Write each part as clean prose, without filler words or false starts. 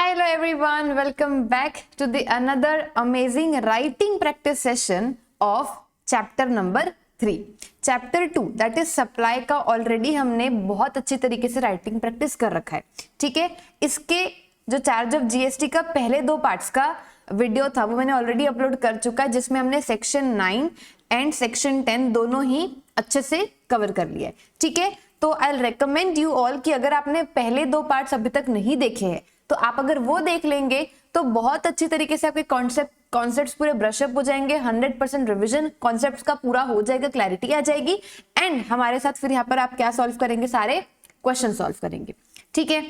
Hello everyone, welcome back to the another amazing writing practice session of chapter number 3. Chapter 2 that is supply का already हमने बहुत अच्छी तरीके से writing practice कर रखा है. ठीक है, इसके जो चार्ज ऑफ जीएसटी का पहले दो पार्ट्स का वीडियो था वो मैंने ऑलरेडी अपलोड कर चुका है, जिसमें हमने सेक्शन 9 एंड सेक्शन 10 दोनों ही अच्छे से कवर कर लिया है. ठीक है, तो I will recommend you all कि अगर आपने पहले दो पार्ट्स अभी तक नहीं देखे हैं तो आप अगर वो देख लेंगे तो बहुत अच्छी तरीके से आपके कॉन्सेप्ट्स पूरे ब्रशअप हो जाएंगे. 100% रिवीजन कॉन्सेप्ट्स का पूरा हो जाएगा, क्लैरिटी आ जाएगी एंड हमारे साथ फिर यहाँ पर आप क्या सॉल्व करेंगे, सारे क्वेश्चन सॉल्व करेंगे. ठीक है,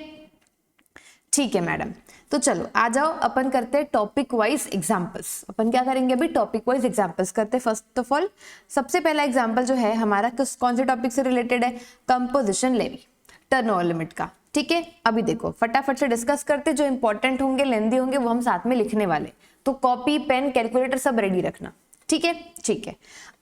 ठीक है मैडम. तो चलो आ जाओ, अपन करते हैं टॉपिक वाइज एग्जांपल्स. अपन क्या करेंगे अभी, टॉपिक वाइज एग्जांपल्स करते हैं. फर्स्ट ऑफ ऑल सबसे पहला एग्जांपल जो है हमारा कौन से टॉपिक से रिलेटेड है, कंपोजिशन लेवी, टर्नओवर लिमिट का. ठीक है, अभी देखो फटाफट से डिस्कस करते, जो इंपॉर्टेंट होंगे लेंदी होंगे वो हम साथ में लिखने वाले, तो कॉपी पेन कैलकुलेटर सब रेडी रखना. ठीक है, ठीक है.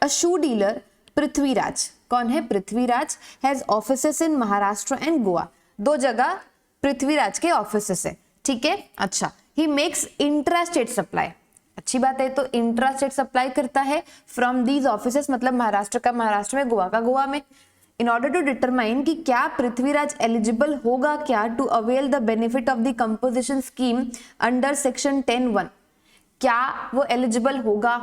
अ शू डीलर पृथ्वीराज, कौन है Prithviraj, has offices in Maharashtra and Goa. दो जगह पृथ्वीराज के ऑफिसेस है. ठीक है, अच्छा. He makes intra state supply, अच्छी बात है. तो इंट्रा स्टेट सप्लाई करता है फ्रॉम दीज ऑफिसेस, मतलब महाराष्ट्र का महाराष्ट्र में, गोवा का गोवा में. इन ऑर्डर टू डिटरमाइन कि क्या पृथ्वीराज एलिजिबल होगा क्या to avail the benefit of the composition scheme under section 10(1), क्या वो एलिजिबल होगा,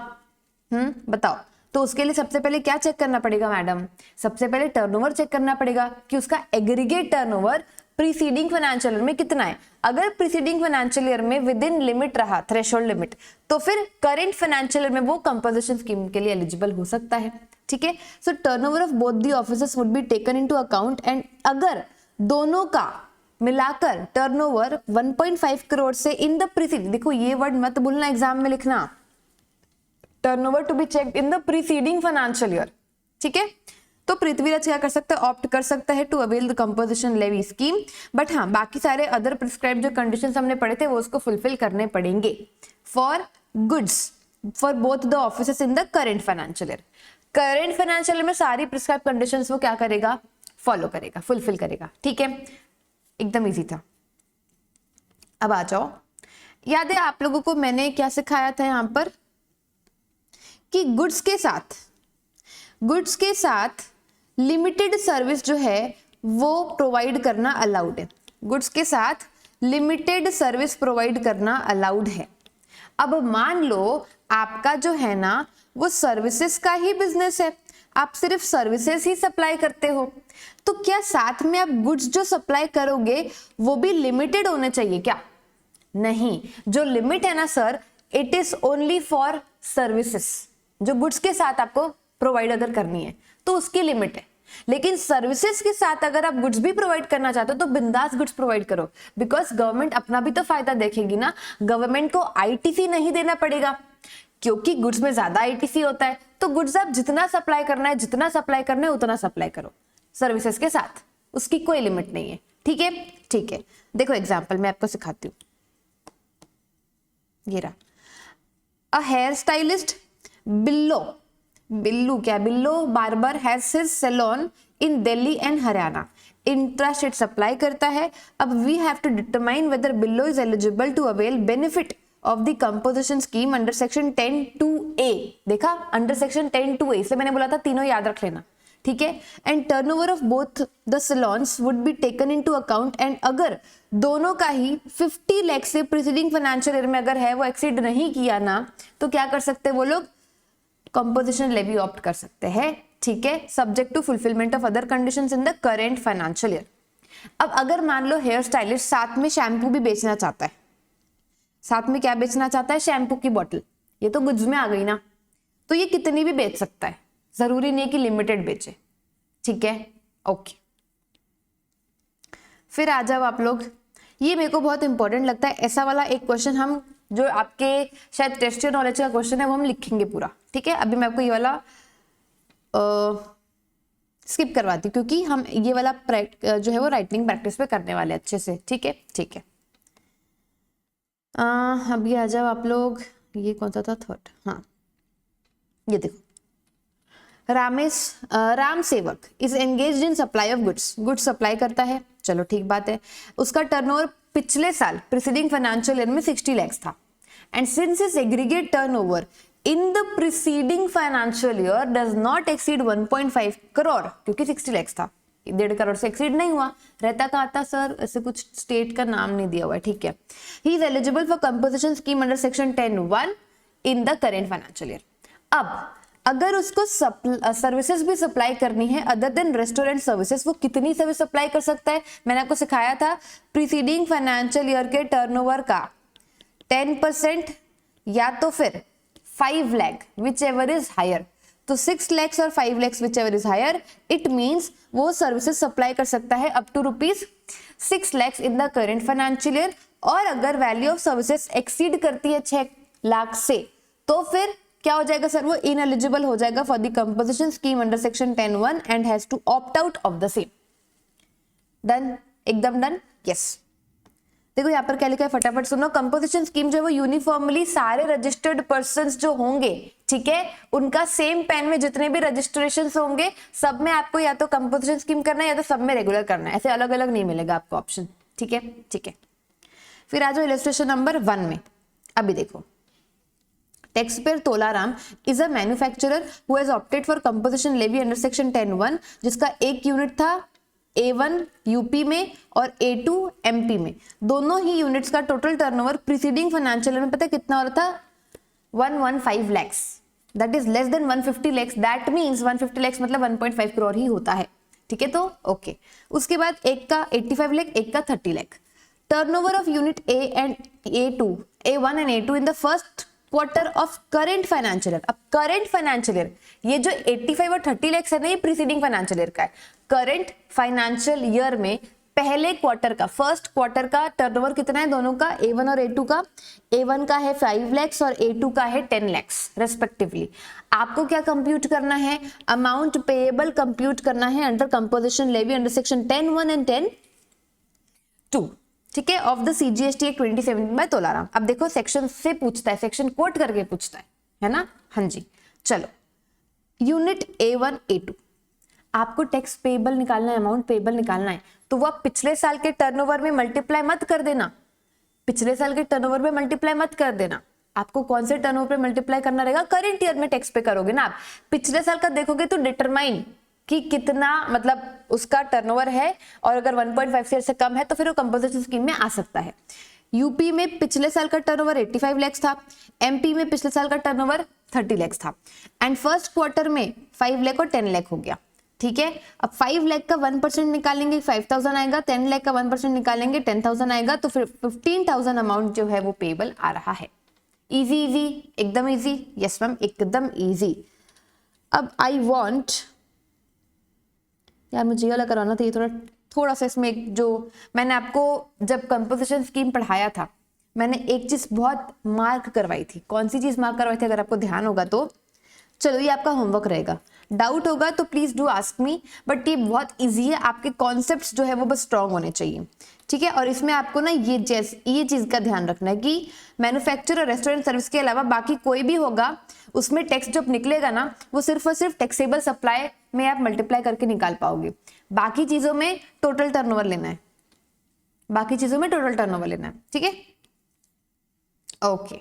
बताओ. तो उसके लिए सबसे पहले क्या चेक करना पड़ेगा मैडम, सबसे पहले टर्नओवर चेक करना पड़ेगा कि उसका aggregate turnover preceding financial year में कितना है. अगर प्रीसीडिंग फाइनेंशियल ईयर में विद इन लिमिट रहा, थ्रेशोल्ड लिमिट, तो फिर करंट फाइनेंशियल ईयर में वो कंपोजिशन स्कीम के लिए एलिजिबल हो सकता है. ठीक है, so turnover of both the offices would be taken into account and अगर दोनों का मिलाकर टर्नओवर 1.5 करोड़ से इन द प्रीसीडिंग, देखो ये वर्ड मत भूलना एग्जाम में लिखना, turnover to be checked in the preceding financial year. ठीक है, तो पृथ्वीराज क्या कर सकता है, ऑप्ट कर सकता है to avail the composition levy scheme. But हाँ, बाकी सारे अदर प्रिस्क्राइब जो कंडीशंस हमने पढ़े थे वो उसको फुलफिल करने पड़ेंगे for goods for both the offices in the current financial year. Current financial year में सारी प्रिस्क्राइब कंडीशंस वो क्या करेगा, फॉलो करेगा, फुलफिल करेगा. ठीक है, एकदम इजी था. अब आ जाओ, याद है आप लोगों को मैंने क्या सिखाया था यहाँ पर कि गुड्स के साथ लिमिटेड सर्विस जो है वो प्रोवाइड करना अलाउड है. गुड्स के साथ लिमिटेड सर्विस प्रोवाइड करना अलाउड है. अब मान लो आपका जो है ना वो सर्विसेज का ही बिजनेस है, आप सिर्फ सर्विसेज ही सप्लाई करते हो, तो क्या साथ में आप गुड्स जो सप्लाई करोगे वो भी लिमिटेड होने चाहिए क्या? नहीं, जो लिमिट है ना sir, it is only for services. जो गुड्स के साथ आपको प्रोवाइड अगर करनी है तो उसकी लिमिट है, लेकिन सर्विसेज के साथ अगर आप गुड्स भी प्रोवाइड करना चाहते हो तो बिंदास गुड्स प्रोवाइड करो, बिकॉज गवर्नमेंट अपना भी तो फायदा देखेगी ना. गवर्नमेंट को आईटीसी नहीं देना पड़ेगा क्योंकि गुड्स में ज्यादा आईटीसी होता है, तो गुड्स आप जितना सप्लाई करना है उतना सप्लाई करो. सर्विसेज के साथ उसकी कोई लिमिट नहीं है. ठीक है, ठीक है. देखो एग्जाम्पल मैं आपको सिखाती हूँ. ये रहा, a hair stylist Billu barber has his salon in Delhi and Haryana. Intra state supply करता है. अब we have to determine whether Billo is eligible to avail benefit of the composition scheme under section 10(2)(a). देखा, अंडर सेक्शन 10(2)(a), इसलिए मैंने बोला था तीनों याद रख लेना. ठीक है, and turnover of both the saloons would be taken into account and अगर दोनों का ही 50 लाख से प्रीसीडिंग फाइनेंशियल ईयर में अगर है वो एक्सीड नहीं किया ना, तो क्या कर सकते हैं वो लोग, कंपोजिशन लेवी ऑप्ट कर सकते हैं. ठीक है, subject to fulfilment of other conditions in the current financial year. अब अगर मान लो हेयर स्टाइलिस्ट साथ में शैम्पू भी बेचना चाहता है, साथ में क्या बेचना चाहता है, शैम्पू की बोतल, ये तो गुड्स में आ गई ना, तो ये कितनी भी बेच सकता है, जरूरी नहीं है कि लिमिटेड बेचे. ठीक है, ओके. फिर आ जाओ आप लोग, ये मेरे को बहुत इंपॉर्टेंट लगता है, ऐसा वाला एक क्वेश्चन हम जो आपके शायद टेस्ट नॉलेज का क्वेश्चन है वो हम लिखेंगे पूरा. ठीक है, अभी मैं आपको ये वाला स्किप करवाती हूँ क्योंकि हम ये वाला जो है वो राइटिंग प्रैक्टिस पे करने वाले अच्छे से. ठीक है, ठीक है. अभी आ जाओ आप लोग, ये कौन सा था, थर्ड. हाँ, ये देखो, राम सेवक is engaged in supply of goods. Goods supply करता है, चलो ठीक बात है. उसका टर्नओवर पिछले साल प्रीसीडिंग फाइनेंशियल ईयर में 60 लाख था, and since is aggregate turnover in the preceding financial year does not exceed 1.5 crore, क्योंकि 60 लाख था, 1.5 करोड़ से एक्सीड नहीं हुआ, रहता कहाँ था सर, ऐसे कुछ स्टेट का नाम नहीं दिया हुआ है, ठीक है। ही is eligible for composition scheme under section 10(1) in the current financial year. अब अगर उसको सर्विसेज भी सप्लाई करनी है अदर देन रेस्टोरेंट सर्विसेज, वो कितनी सर्विस सप्लाई कर सकता है, मैंने आपको सिखाया था, प्रीसीडिंग फाइनेंशियल ईयर के टर्नओवर का 10% या तो फिर 5 lakh whichever is higher, तो 6 lakhs और 5 lakhs whichever is higher, it means वो सर्विसेज सप्लाई कर सकता है up to ₹6 lakhs in the current financial year. और अगर वैल्यू ऑफ सर्विसेज एक्सीड करती है 6 लाख से, तो फिर क्या हो जाएगा सर, वो इनएलिजिबल हो जाएगा for the composition scheme under section 10(1) and has to opt out of the same. Done, एकदम डन, यस। देखो यहाँ पर क्या लिखा है, फटाफट सुनो। कंपोजिशन स्कीम जो है वो यूनिफॉर्मली सारे रजिस्टर्ड पर्संस जो होंगे, ठीक है, उनका सेम पेन में जितने भी रजिस्ट्रेशन होंगे सब में आपको या तो कंपोजिशन स्कीम करना है या तो सब में रेगुलर करना है, ऐसे अलग अलग नहीं मिलेगा आपको ऑप्शन, ठीक है, ठीक है। फिर आ जाओ इलस्ट्रेशन नंबर 1 में। अभी देखो, taxpayer Tolaram is a manufacturer who has opted for composition levy under section 10(1), जिसका एक यूनिट था A1 यूपी में और A2 एमपी में। दोनों ही यूनिट्स का total turnover preceding financial year में पता है कितना हो रहा था, 115 lakhs, that is less than 150 lakhs, that means 150 lakhs मतलब 1.5 करोड़ ही होता है, ठीक है, तो ओके। उसके बाद एक का 85 लाख, एक का 30 lakh. Turnover of unit A and A2, A1 and A2 in the first quarter of current financial year. अब करेंट फाइनेंशियल ईयर, ये जो 85 और 30 लाख है ना, ये प्रीसीडिंग फाइनेंशियल ईयर का है। करंट फाइनेंशियल ईयर में पहले क्वार्टर का, फर्स्ट क्वार्टर का टर्नओवर कितना है दोनों का, A1 और A2 का। A1 का है 5 lakhs और A2 का है 10 lakhs रेस्पेक्टिवली। आपको क्या कंप्यूट करना है, अमाउंट पेएबल कंप्यूट करना है under composition levy under section 10(1) and 10(2), ठीक है, of the CGST act 2017 by Tolaram. अब देखो सेक्शन से पूछता है, सेक्शन कोट करके पूछता है ना, हाँ जी। चलो, यूनिट A1 A2, आपको टैक्स पेएबल निकालना है, अमाउंट पेएबल निकालना है, तो वो आप पिछले साल के टर्नओवर में मल्टीप्लाई मत कर देना, पिछले साल के टर्नओवर में मल्टीप्लाई मत कर देना। आपको कौन से टर्नओवर पे मल्टीप्लाई करना रहेगा, करंट ईयर में टैक्स पे करोगे ना आप। पिछले साल का देखोगे तो डिटरमाइन कि कितना मतलब उसका टर्नओवर है, और अगर 1.5 से कम है तो फिर वो कंपोजिशन स्कीम में आ सकता है। यूपी में पिछले साल का टर्नओवर 85 लाख था, एमपी में पिछले साल का टर्नओवर 30 लाख था, एंड फर्स्ट क्वार्टर में 5 लाख और 10 लाख हो गया, ठीक है। अब 5 लाख का 1% निकालेंगे 5000 आएगा, 10 लाख का 1% निकालेंगे 10,000 आएगा, तो फिर 15,000 अमाउंट जो है वो पेएबल आ रहा है। इजी इजी, एकदम इजी, यस मैम, एकदम इजी। अब आई वांट, यार मुझे ये वाला करवाना था, ये थोड़ा सा इसमें जो मैंने आपको जब कंपोजिशन स्कीम पढ़ाया था, मैंने एक चीज बहुत मार्क करवाई थी। कौन सी चीज मार्क करवाई थी, अगर आपको ध्यान होगा तो चलो ये आपका होमवर्क रहेगा। डाउट होगा तो please do ask me, but ये बहुत इजी है, आपके कॉन्सेप्ट्स जो है वो बस स्ट्रांग होने चाहिए, ठीक है। और इसमें आपको ना ये चीज का ध्यान रखना है कि मैन्युफैक्चर और रेस्टोरेंट सर्विस के अलावा बाकी कोई भी होगा उसमें टैक्स जब निकलेगा ना, वो सिर्फ और सिर्फ टैक्सेबल सप्लाई में आप मल्टीप्लाई करके निकाल पाओगे। बाकी चीजों में टोटल टर्नओवर लेना है, बाकी चीजों में टोटल टर्नओवर लेना है, ठीक है, ओके।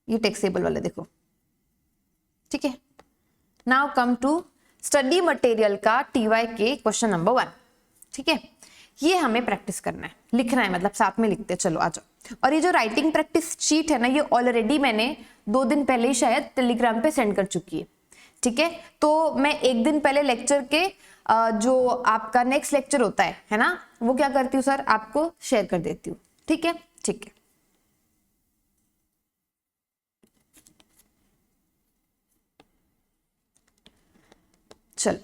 ये टैक्सेबल वाले देखो, ठीक है। Now come to study material का TYK क्वेश्चन नंबर 1, ठीक है। ये हमें प्रैक्टिस करना है, लिखना है, मतलब साथ में लिखते हैं, चलो आ जाओ। और ये जो राइटिंग प्रैक्टिस शीट है ना, ये ऑलरेडी मैंने 2 दिन पहले ही शायद टेलीग्राम पे सेंड कर चुकी है, ठीक है। तो मैं 1 दिन पहले लेक्चर के जो आपका नेक्स्ट लेक्चर होता है ना, वो क्या करती हूँ सर, आपको शेयर कर देती हूँ, ठीक है, ठीक है। चलो,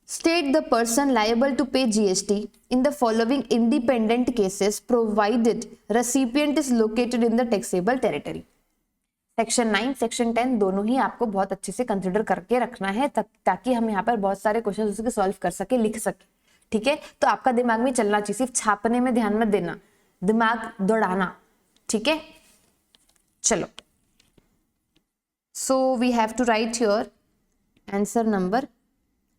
state the person liable to pay GST in the following independent cases provided recipient is located in the taxable territory। Section 9 section 10 दोनों ही आपको बहुत अच्छे से कंसिडर करके रखना है, ताकि हम यहाँ पर बहुत सारे क्वेश्चन उसके सॉल्व कर सके, लिख सके, ठीक है। तो आपका दिमाग में चलना चाहिए, सिर्फ छापने में ध्यान मत देना, दिमाग दौड़ाना, ठीक है। चलो, so we have to write here answer number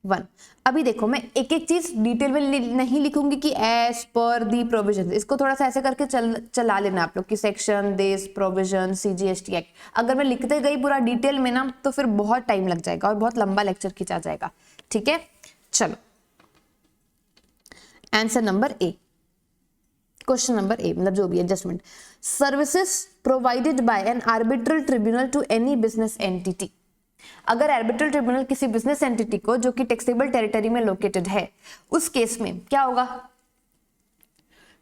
1। अभी देखो मैं एक एक चीज डिटेल में नहीं लिखूंगी कि एज पर दी प्रोविजन, इसको थोड़ा सा ऐसे करके चला लेना आप लोग कि section, this, provision, CGST act. अगर मैं लिखते गई पूरा डिटेल में ना तो फिर बहुत टाइम लग जाएगा और बहुत लंबा लेक्चर खींचा जाएगा। ठीक है, चलो answer number A, question number A, मतलब जो भी adjustment, services provided by an arbitral tribunal to any business entity. अगर आर्बिट्रल ट्रिब्यूनल किसी बिजनेस एंटिटी को जो कि टैक्सेबल टेरिटरी में लोकेटेड है, उस केस में क्या होगा,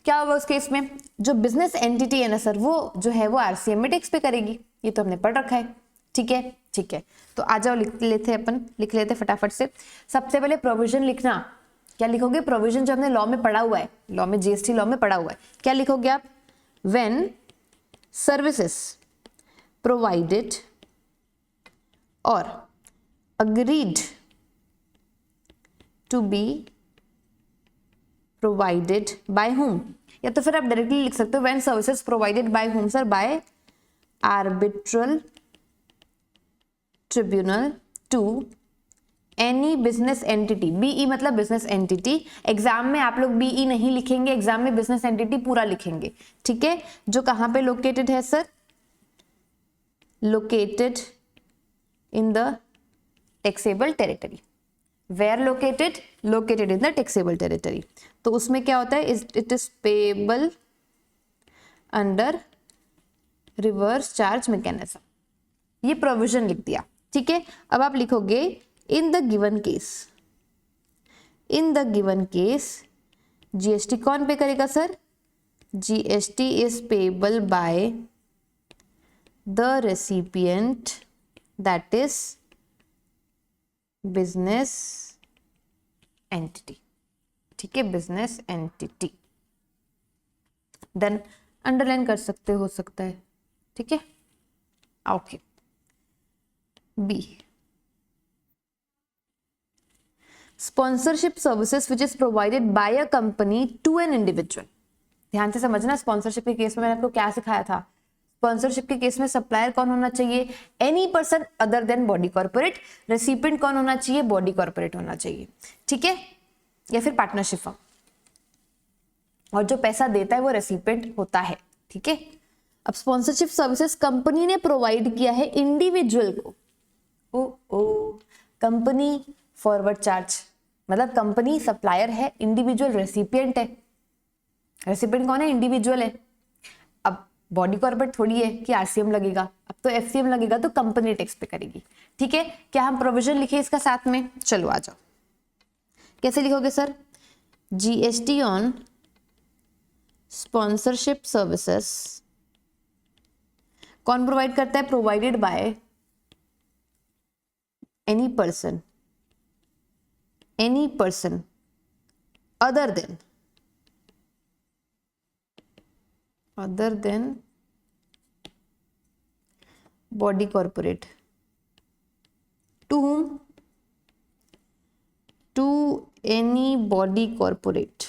क्या होगा उस केस में, जो बिजनेस एंटिटी है ना सर, वो जो है वो RCM में टैक्स पे करेगी। ये तो हमने पढ़ रखा है। ठीक है, ठीक है, तो आ जाओ लिख लेते फटाफट से। सबसे पहले प्रोविजन लिखना, क्या लिखोगे, प्रोविजन जो हमने लॉ में पढ़ा हुआ है, लॉ में, GST लॉ में पढ़ा हुआ है, क्या लिखोगे आप, व्हेन सर्विसेज प्रोवाइडेड और agreed to be provided by whom, या तो फिर आप डायरेक्टली लिख सकते हो when services provided by whom sir, by arbitral tribunal to any business entity। BE मतलब business entity। एग्जाम में आप लोग BE नहीं लिखेंगे, एग्जाम में business entity पूरा लिखेंगे। ठीक है, जो कहां पे लोकेटेड है sir, located in the taxable territory। where located, located in the taxable territory। तो उसमें क्या होता है, it is payable under reverse charge mechanism। ये प्रोविजन लिख दिया। ठीक है, अब आप लिखोगे in the given case, in the given case GST कौन पे करेगा sir, GST is payable by the recipient, that is business entity। ठीक है, business entity, देन अंडरलाइन कर सकते हो सकता है। ठीक है, okay. B, sponsorship services which is provided by a company to an individual. ध्यान से समझना, स्पॉन्सरशिप के केस में मैंने आपको क्या सिखाया था, स्पॉन्सरशिप के केस में सप्लायर कौन होना चाहिए, any person other than body corporate. Recipient कौन होना चाहिए, बॉडी कॉर्पोरेट होना चाहिए। ठीक है, या फिर पार्टनरशिप फर्म, और जो पैसा देता है वो रेसिपिएंट होता है। ठीक है, अब स्पॉन्सरशिप सर्विसेज कंपनी ने प्रोवाइड किया है इंडिविजुअल को, ओ कंपनी फॉरवर्ड चार्ज, मतलब कंपनी सप्लायर है, इंडिविजुअल रेसिपिएंट है। रेसिपिएंट कौन है, इंडिविजुअल है। अब बॉडी कॉर्पोरेट थोड़ी है कि RCM लगेगा, अब तो FCM लगेगा, तो कंपनी टैक्स पे करेगी। ठीक है, क्या हम प्रोविजन लिखे इसका साथ में, चलो आ जाओ, कैसे लिखोगे sir, GST on sponsorship services कौन प्रोवाइड करता है, provided by any person other than body corporate to whom, to any body corporate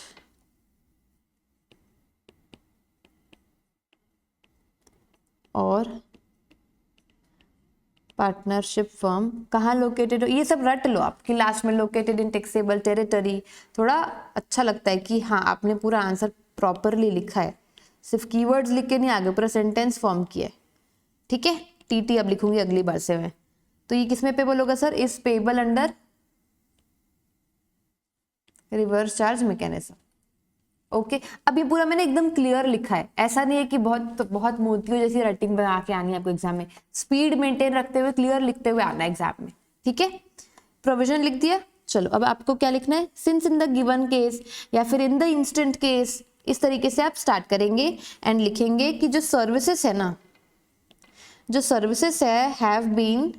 और पार्टनरशिप फर्म कहाँ लोकेटेड हो, ये सब रट लो आप कि लास्ट में लोकेटेड इन टैक्सेबल टेरिटरी, थोड़ा अच्छा लगता है कि हाँ आपने पूरा आंसर प्रॉपरली लिखा है, सिर्फ कीवर्ड्स लिख के नहीं, आगे पूरा सेंटेंस फॉर्म किया है। ठीक है, TT अब लिखूंगी अगली बार से मैं, तो ये किसमें पेबल होगा sir, is payable under reverse charge mechanism. Okay, अब ये पूरा मैंने एकदम क्लियर लिखा है, ऐसा नहीं है कि बहुत मोतियों जैसी राइटिंग बना के आनी है आपको एग्जाम में, स्पीड मेंटेन रखते हुए क्लियर लिखते हुए आना है एग्जाम में। ठीक है, प्रोविजन लिख दिया, चलो अब आपको क्या लिखना है, since in the given case या फिर इन द इंस्टेंट केस, इस तरीके से आप स्टार्ट करेंगे एंड लिखेंगे कि जो सर्विसेज है ना, जो सर्विसेज है have been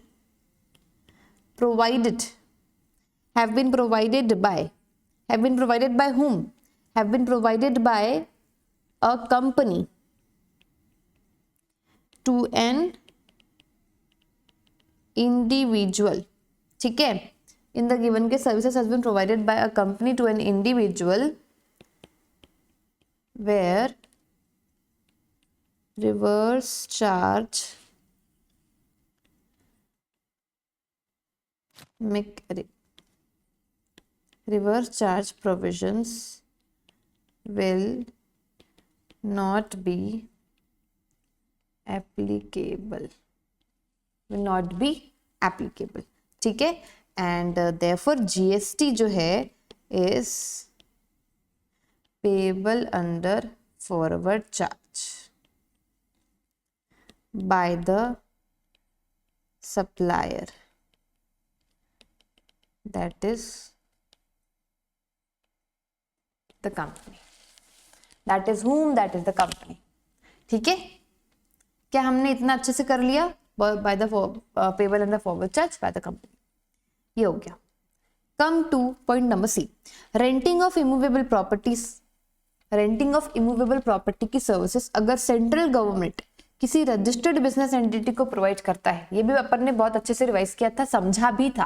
provided by whom, have been provided by a company to an individual। ठीक है, in the given case services has been provided by a company to an individual where reverse charge reverse charge provisions will not be applicable, will not be applicable, ठीक है। And therefore GST जो है is payable under forward charge by the supplier, that is the company, that is whom, that is the company, ठीक है। क्या हमने इतना अच्छे से कर लिया? by the payable under forward charge by the company, ये हो गया। Come to point number C, renting of immovable properties. Renting of immovable property की सर्विसेज अगर सेंट्रल गवर्नमेंट किसी रजिस्टर्ड बिजनेस एंटिटी को प्रोवाइड करता है, ये भी अपन ने बहुत अच्छे से रिवाइज किया था, समझा भी था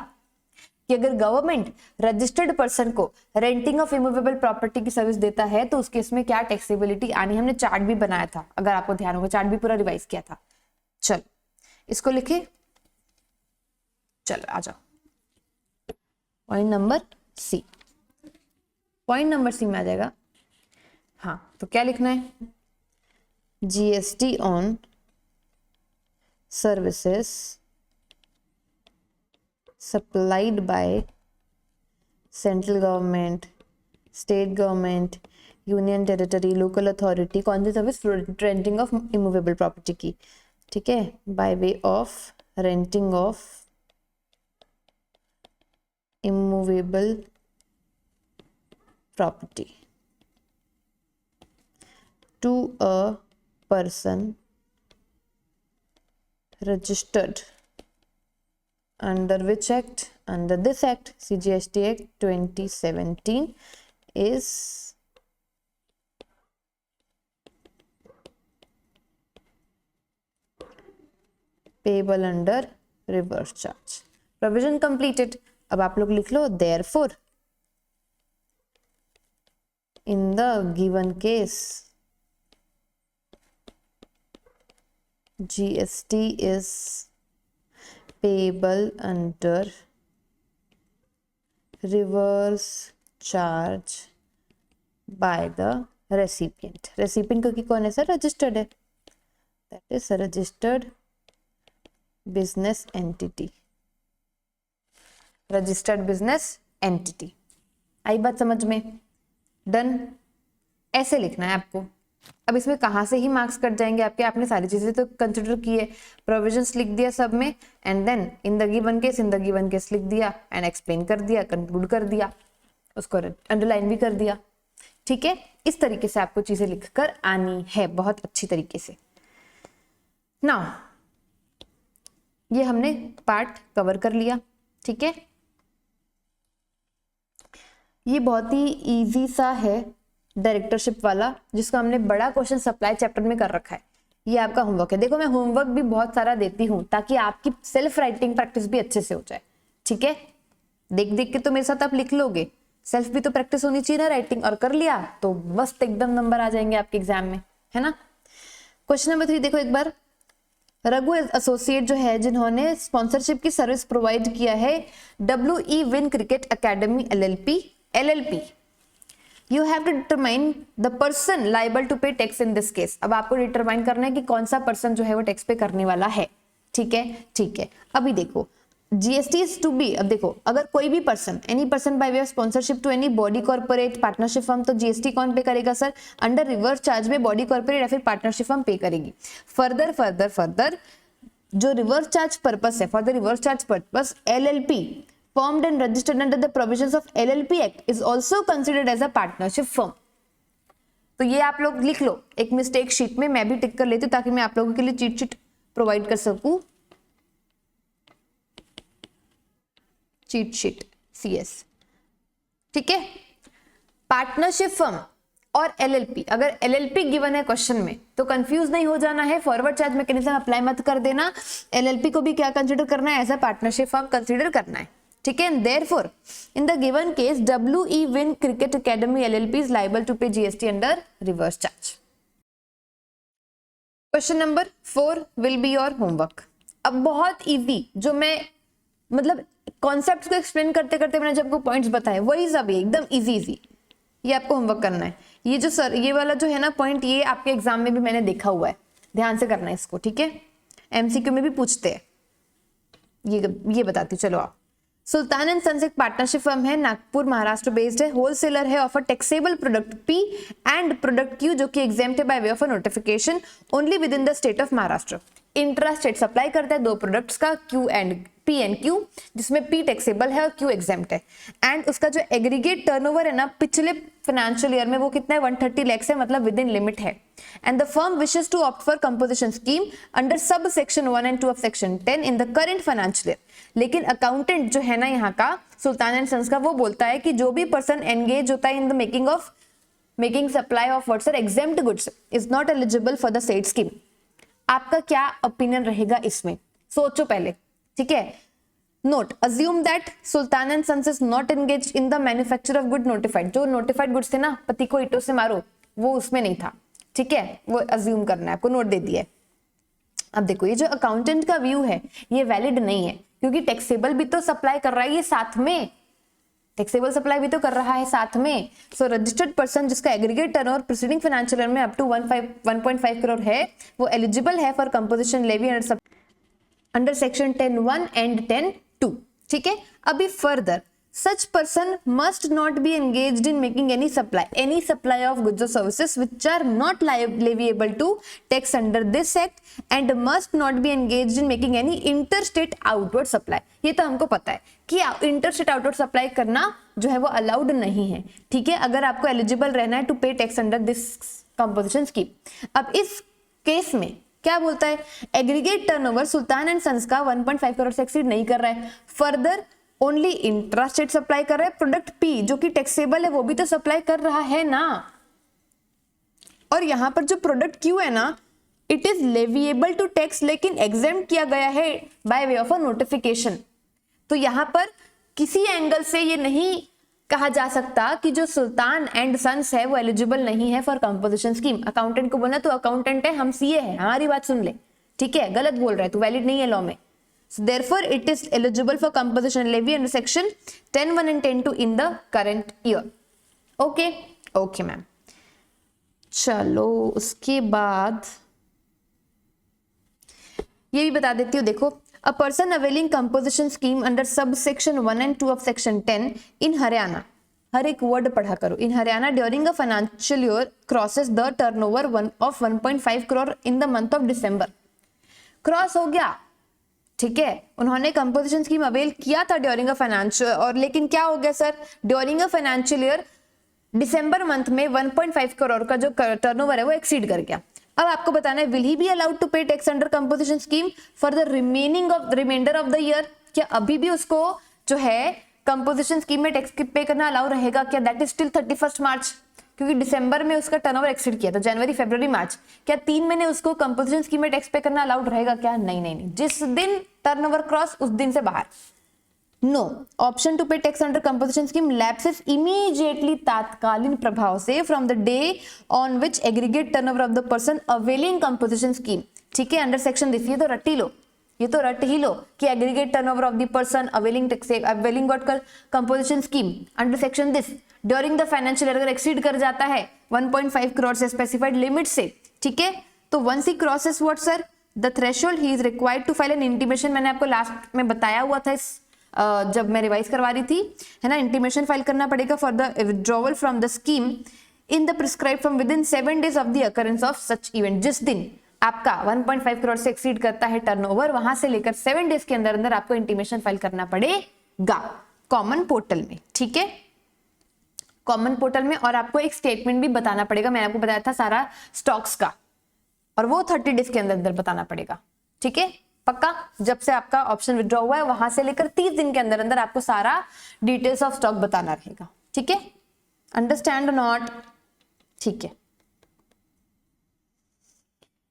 कि अगर गवर्नमेंट रजिस्टर्ड पर्सन को रेंटिंग ऑफ इमूवेबल प्रॉपर्टी की सर्विस देता है तो उस केस में क्या टैक्सेबिलिटी आनी। हमने चार्ट भी बनाया था, अगर आपको ध्यान होगा, चार्ट भी पूरा रिवाइज किया था। चलो इसको लिखे, चलो आ जाओ point number C. Point number C में आ जाएगा, हाँ तो क्या लिखना है? GST on services supplied by central government, state government, union territory, local authority, कौन सी service? Renting of immovable property की, ठीक है, by way of renting of immovable property to a person registered under which act? Under this act, CGST Act 2017 is payable under reverse charge. Provision completed. अब आप लोग लिख लो, therefore in the given case GST is payable under reverse charge by the recipient. recipient क्योंकि कौन है sir? Registered है, that is registered business entity, registered business entity। आई बात समझ में? डन। ऐसे लिखना है आपको। अब इसमें कहाँ से ही मार्क्स कट जाएंगे आपके? आपने सारी चीजें तो कंसिडर की है, प्रोविजंस लिख दिया सब में, and then in the given case, in the given case लिख दिया, एंड एक्सप्लेन कर दिया, कंक्लूड कर दिया, उसको अंडरलाइन भी कर दिया, ठीक है। इस तरीके से आपको चीजें लिखकर आनी है बहुत अच्छी तरीके से। नाउ ये हमने पार्ट कवर कर लिया, ठीक है। ये बहुत ही इजी सा है डायरेक्टरशिप वाला, जिसका हमने बड़ा क्वेश्चन सप्लाई चैप्टर में कर रखा है। ये आपका होमवर्क है। देखो मैं होमवर्क भी बहुत सारा देती हूँ ताकि आपकी सेल्फ राइटिंग प्रैक्टिस भी अच्छे से हो जाए, ठीक है। देख देख के तो मेरे साथ आप लिख लोगे, सेल्फ भी तो प्रैक्टिस होनी चाहिए ना राइटिंग, और कर लिया तो मस्त एकदम नंबर आ जाएंगे आपके एग्जाम में, है ना। क्वेश्चन नंबर 3 देखो एक बार। रघु एसोसिएट जो है, जिन्होंने स्पॉन्सरशिप की सर्विस प्रोवाइड किया है WE win cricket academy LLP, You have to determine the person liable to pay tax in this case। अब आपको डिटरमाइन करना है कि कौन सा पर्सन जो है वो टैक्स पे करने वाला है, ठीक है, ठीक है। अभी देखो GST is to be, अब देखो अगर कोई भी person, any person by way of sponsorship to any body corporate partnership firm, तो GST कौन पे करेगा सर? अंडर रिवर्स चार्ज में बॉडी कॉर्पोरेट या फिर पार्टनरशिप फर्म पे करेगी। फर्दर जो रिवर्स चार्ज पर्पस है, for the reverse charge purpose LLP formed and registered under the provisions of LLP Act is also considered as a partnership firm। तो ये आप लोग लिख लो एक मिस्टेक शीट में, मैं भी टिक कर लेती हूँ ताकि मैं आप लोगों के लिए चीट शीट प्रोवाइड कर सकूं। चीट शीट CS, ठीक है। पार्टनरशिप फर्म और LLP, अगर LLP गिवन है क्वेश्चन में तो कंफ्यूज नहीं हो जाना है, फॉरवर्ड चार्ज मैकेनिज्म अप्लाई मत कर देना। LLP को भी क्या कंसिडर करना है? As a partnership firm consider करना है, ठीक है। Therefore, in the given case, WE Win Cricket Academy LLP is liable to pay GST under reverse charge। Question number 4 will be your homework। अब बहुत easy, जो मैं मतलब कॉन्सेप्ट को एक्सप्लेन करते करते मैंने जब आपको पॉइंट्स बताए वही सब है, एकदम इजी इजी। ये आपको होमवर्क करना है। ये जो सर ये वाला जो है ना पॉइंट, ये आपके एग्जाम में भी मैंने देखा हुआ है, ध्यान से करना है इसको, ठीक है। एमसीक्यू में भी पूछते हैं। ये बताती हूँ, चलो आप। सुल्तान एंड सन्स एक पार्टनरशिप फर्म है, नागपुर महाराष्ट्र बेस्ड है, होलसेलर है of a taxable product P and product Q जो कि एग्जेम्प्ट है by way of a notification only with in the state of Maharashtra. Intra state supply करता है दो प्रोडक्ट्स का, Q and P and Q, जिसमें पी टैक्सेबल है और क्यू एग्जेम्प्ट है। एंड उसका जो एग्रीगेट टर्नओवर है ना पिछले फाइनेंशियल ईयर में वो कितना है 130 lakhs है, मतलब विद इन लिमिट है। And the firm wishes to opt for composition scheme under sub section 1 and 2 of section 10 in the current financial year. लेकिन अकाउंटेंट जो है ना यहाँ का सुल्तान एंड सन्स का, वो बोलता है कि जो भी पर्सन एंगेज होता है in the making supply of what's are exempt goods is not eligible for the said scheme. आपका क्या ओपिनियन रहेगा इसमें, सोचो पहले, ठीक है। Note, assume that Sultan and sons is not engage in the manufacture of good notified. जो notified goods थे ना, पति को ईंटों से मारो, वो उसमें नहीं था, ठीक है, वो अज्यूम करना है आपको, नोट दे दिया है। अब देखो ये जो अकाउंटेंट का व्यू है ये वैलिड नहीं है, क्योंकि टैक्सेबल भी तो सप्लाई कर रहा है ये साथ में, टैक्सेबल सप्लाई भी तो कर रहा है साथ में। सो रजिस्टर्ड पर्सन जिसका aggregate turnover preceding financial year में अप टू 1.5 करोड़ है, वो एलिजिबल है for composition levy under section 10(1) and 10(2), ठीक है। अभी further such person must not be engaged in making any supply of goods or services which are not leviable to tax under this act and must not be engaged in making any interstate outward supply। ये तो हमको पता है कि interstate outward supply करना जो है वो अलाउड नहीं है, ठीक है, अगर आपको एलिजिबल रहना है to pay tax under this composition scheme. अब इस केस में क्या बोलता है, aggregate turnover Sultan and sons का 1.5 करोड़ से एक्सीड नहीं कर रहा है। फर्दर ओनली इंट्रास्टेट सप्लाई कर रहा है, प्रोडक्ट पी जो कि टैक्सेबल है वो भी तो सप्लाई कर रहा है ना। और यहां पर जो प्रोडक्ट क्यू है ना, it is leviable to tax, लेकिन एग्जेम्प्ट किया गया है by way of a notification. तो यहां पर किसी एंगल से ये नहीं कहा जा सकता कि जो सुल्तान एंड सन्स है वो एलिजिबल नहीं है फॉर कंपोजिशन स्कीम। अकाउंटेंट को बोलना तो अकाउंटेंट है, हम सीए है, हमारी बात सुन ले, ठीक है, गलत बोल रहा है तो वैलिड नहीं है लॉ में। So therefore it is eligible for composition levy under section 10(1) and 10(2) in the current year। Okay, okay ma'am. चलो उसके बाद ये भी बता देती हूँ, देखो, a person availing composition scheme under subsection 1 and 2 of section 10 in Haryana, हर एक वर्ड पढ़ा करो, in Haryana during a financial year crosses the turnover of 1.5 crore in the month of December. Cross हो गया, ठीक है, उन्होंने कंपोजिशन स्कीम अवेल किया था ड्यूरिंग अ फाइनेंशियल, और लेकिन क्या हो गया sir, during a financial year December month में 1.5 करोड़ का जो टर्नओवर है वो एक्सीड कर गया। अब आपको बताना है, will he be allowed to pay tax under composition scheme for the remainder of the year. क्या अभी भी उसको जो है कंपोजिशन स्कीम में टैक्स पे करना अलाउ रहेगा क्या? दैट इज टिल 31 मार्च, क्योंकि दिसंबर में उसका टर्नओवर एक्सीड किया था, जनवरी फरवरी मार्च, क्या 3 महीने उसको कंपोजिशन स्कीम में टैक्स पे करना अलाउड रहेगा क्या? नहीं नहीं नहीं, जिस दिन टर्नओवर क्रॉस उस दिन से बाहर। No, option to pay tax under composition scheme lapses immediately, तात्कालीन प्रभाव से, from the day on which aggregate turnover of the person availing composition scheme, ठीक है, अंडर सेक्शन दिस। ये तो रट ही लो, ये तो रट ही लो कि aggregate turnover of the person availing what called composition scheme under section this during the financial year अगर एक्सीड कर जाता है 1.5 करोड़ से स्पेसिफाइड लिमिट से, ठीक है, तो once he crosses what sir the threshold, he is required to file an intimation. मैंने आपको लास्ट में बताया हुआ था जब मैं रिवाइज करवा रही थी, है ना, इंटीमेशन फाइल करना पड़ेगा for the withdrawal from the scheme in the prescribe from with in 7 days of the occurrence of such event. जिस दिन आपका 1.5 करोड़ से एक्सीड करता है टर्नओवर, वहां से लेकर 7 days के अंदर अंदर आपको इंटीमेशन फाइल करना पड़ेगा कॉमन पोर्टल में, ठीक है, कॉमन पोर्टल में। और आपको एक स्टेटमेंट भी बताना पड़ेगा, मैंने आपको बताया था सारा स्टॉक्स का, और वो 30 days के अंदर अंदर बताना पड़ेगा, ठीक है, पक्का। जब से आपका ऑप्शन विड्रॉ हुआ है वहां से लेकर 30 दिन के अंदर अंदर आपको सारा डिटेल्स ऑफ स्टॉक बताना रहेगा, ठीक है, अंडरस्टैंड नॉट, ठीक है।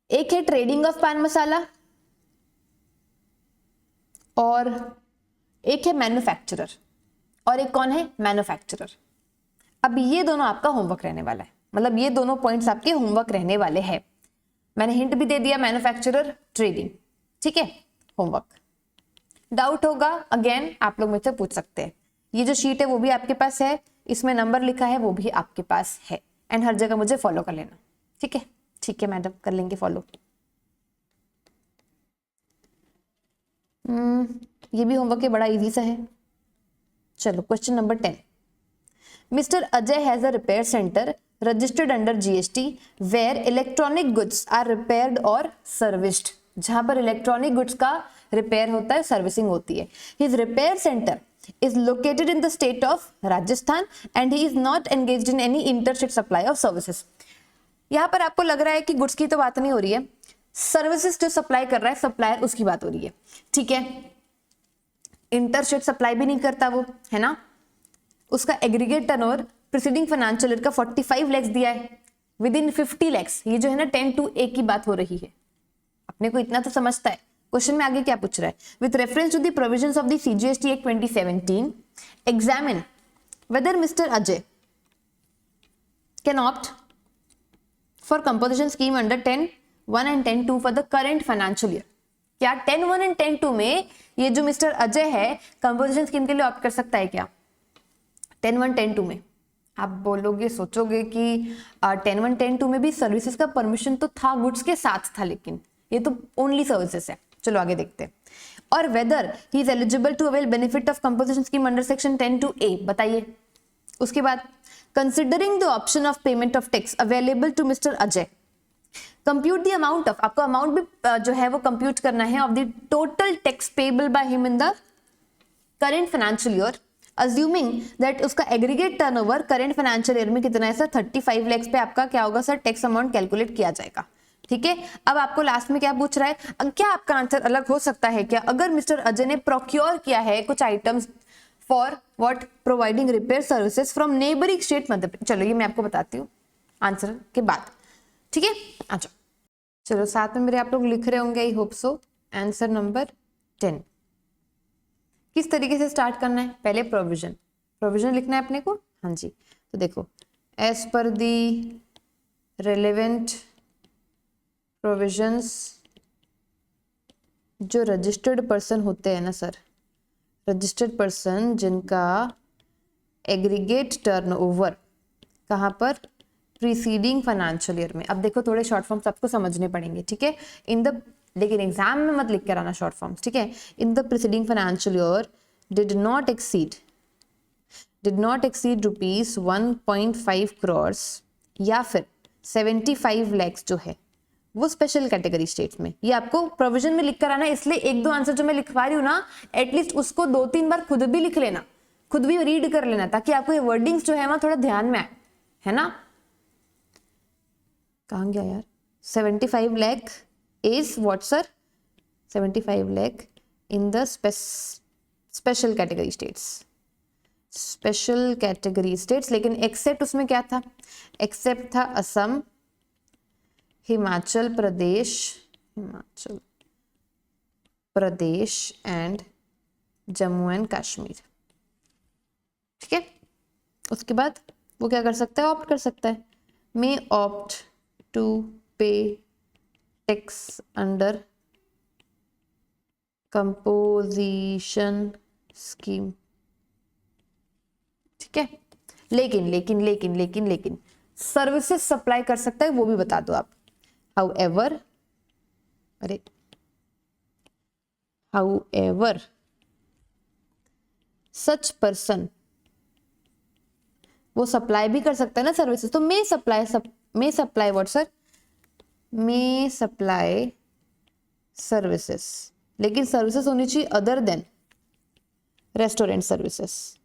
एक है ट्रेडिंग ऑफ पान मसाला और एक है मैन्युफैक्चरर, और एक कौन है, मैन्युफैक्चरर। अब ये दोनों आपका होमवर्क रहने वाला है, मतलब ये दोनों पॉइंट्स आपके होमवर्क रहने वाले हैं। मैंने हिंट भी दे दिया, मैन्युफैक्चरर, ट्रेडिंग, ठीक है, होमवर्क। डाउट होगा अगेन आप लोग मुझसे पूछ सकते हैं। ये जो शीट है वो भी आपके पास है, इसमें नंबर लिखा है वो भी आपके पास है, एंड हर जगह मुझे फॉलो कर लेना। ठीक है, ठीक है मैडम, कर लेंगे फॉलो। ये भी होमवर्क है, बड़ा इजी सा है। चलो question number 10। Mr. Ajay has a repair center registered under GST where electronic goods are repaired or serviced, जहां पर इलेक्ट्रॉनिक गुड्स का रिपेयर होता है, सर्विसिंग होती है। His repair center is located in the state of Rajasthan and he is not engaged in any interstate supply of services। यहां पर आपको लग रहा है कि गुड्स की तो बात नहीं हो रही है, सर्विसेज जो सप्लाई कर रहा है सप्लायर उसकी बात हो रही है। ठीक है, इंटरस्टेट सप्लाई भी नहीं करता वो, है ना। उसका aggregate turnover preceding financial year का 45 लाख दिया है, विद इन 50 लाख, ये जो है ना 10(2)(a) की बात हो रही है। अपने को इतना तो समझता है। क्वेश्चन में आगे क्या पूछ रहा है, with reference to the provisions of the CGST act 2017 examine whether mister Ajay can opt for composition scheme under 10(1) and 10(2) for the current financial year. क्या 10(1) एंड 10(2) में ये जो मिस्टर अजय है कंपोजिशन स्कीम के लिए ऑप्ट कर सकता है क्या? 10(1) 10(2) में आप बोलोगे, सोचोगे कि 10(1) 10(2) में भी सर्विसेज का परमिशन तो था, गुड्स के साथ था, लेकिन ये तो ओनली सर्विसेज है। चलो आगे देखते हैं। और whether he is eligible to avail benefit of composition scheme under section 10(2)(a), बताइए। उसके बाद considering the option of payment of tax available to mister Ajay, compute the amount of, आपको अमाउंट भी जो है वो कंप्यूट करना है, of the total tax payable by him in the current financial year, assuming that उसका aggregate turnover current financial year में कितना है सर, 35 लाख पे आपका क्या होगा सर, टैक्स अमाउंट कैलकुलेट किया जाएगा। ठीक है, अब आपको लास्ट में क्या पूछ रहा है, क्या आपका आंसर अलग हो सकता है क्या? अगर मिस्टर अजय ने प्रोक्योर किया है कुछ items for what, providing repair services from neighbouring state Madhya Pradesh. चलो ये मैं आपको बताती हूँ आंसर के बाद। ठीक है, अच्छा चलो साथ में मेरे आप लोग लिख रहे होंगे, I hope so. Answer number 10 किस तरीके से स्टार्ट करना है, पहले प्रोविजन, प्रोविजन लिखना है अपने को। हाँ जी, तो देखो, एज पर दी रेलेवेंट प्रोविजंस, जो रजिस्टर्ड पर्सन होते हैं ना सर, रजिस्टर्ड पर्सन जिनका एग्रीगेट टर्नओवर कहाँ पर, प्रीसीडिंग फाइनेंशियल ईयर में। अब देखो थोड़े शॉर्ट फॉर्म्स आपको समझने पड़ेंगे। ठीक है, इन द, लेकिन एग्जाम में मत लिख कर आना शॉर्ट फॉर्म्स। ठीक है, in the preceding financial year did not exceed rupees 1.5 crore या फिर 75 लाख जो है वो स्पेशल कैटेगरी स्टेट्स में। ये आपको प्रोविजन में लिख कर आना, इसलिए एक दो आंसर जो मैं लिखवा रही हूँ ना, एटलीस्ट उसको 2-3 बार खुद भी लिख लेना, खुद भी रीड कर लेना, ताकि आपको ये वर्डिंग्स जो है ना थोड़ा ध्यान में आए, है ना। कहाँ गया यार, 75 lakh is what sir, 75 lakh in the special category states, special category states. लेकिन एक्सेप्ट उसमें क्या था, एक्सेप्ट था असम, हिमाचल प्रदेश एंड जम्मू एंड कश्मीर। ठीक है, उसके बाद वो क्या कर सकता है, ऑप्ट कर सकता है, मे opt to pay tax under composition scheme. ठीक है, लेकिन सर्विसेज सप्लाई कर सकता है, वो भी बता दो आप। हाउएवर सच पर्सन, वो सप्लाई भी कर सकता है ना सर्विसेज, तो may supply what sir, may supply services, लेकिन सर्विसेज होनी चाहिए other than restaurant services,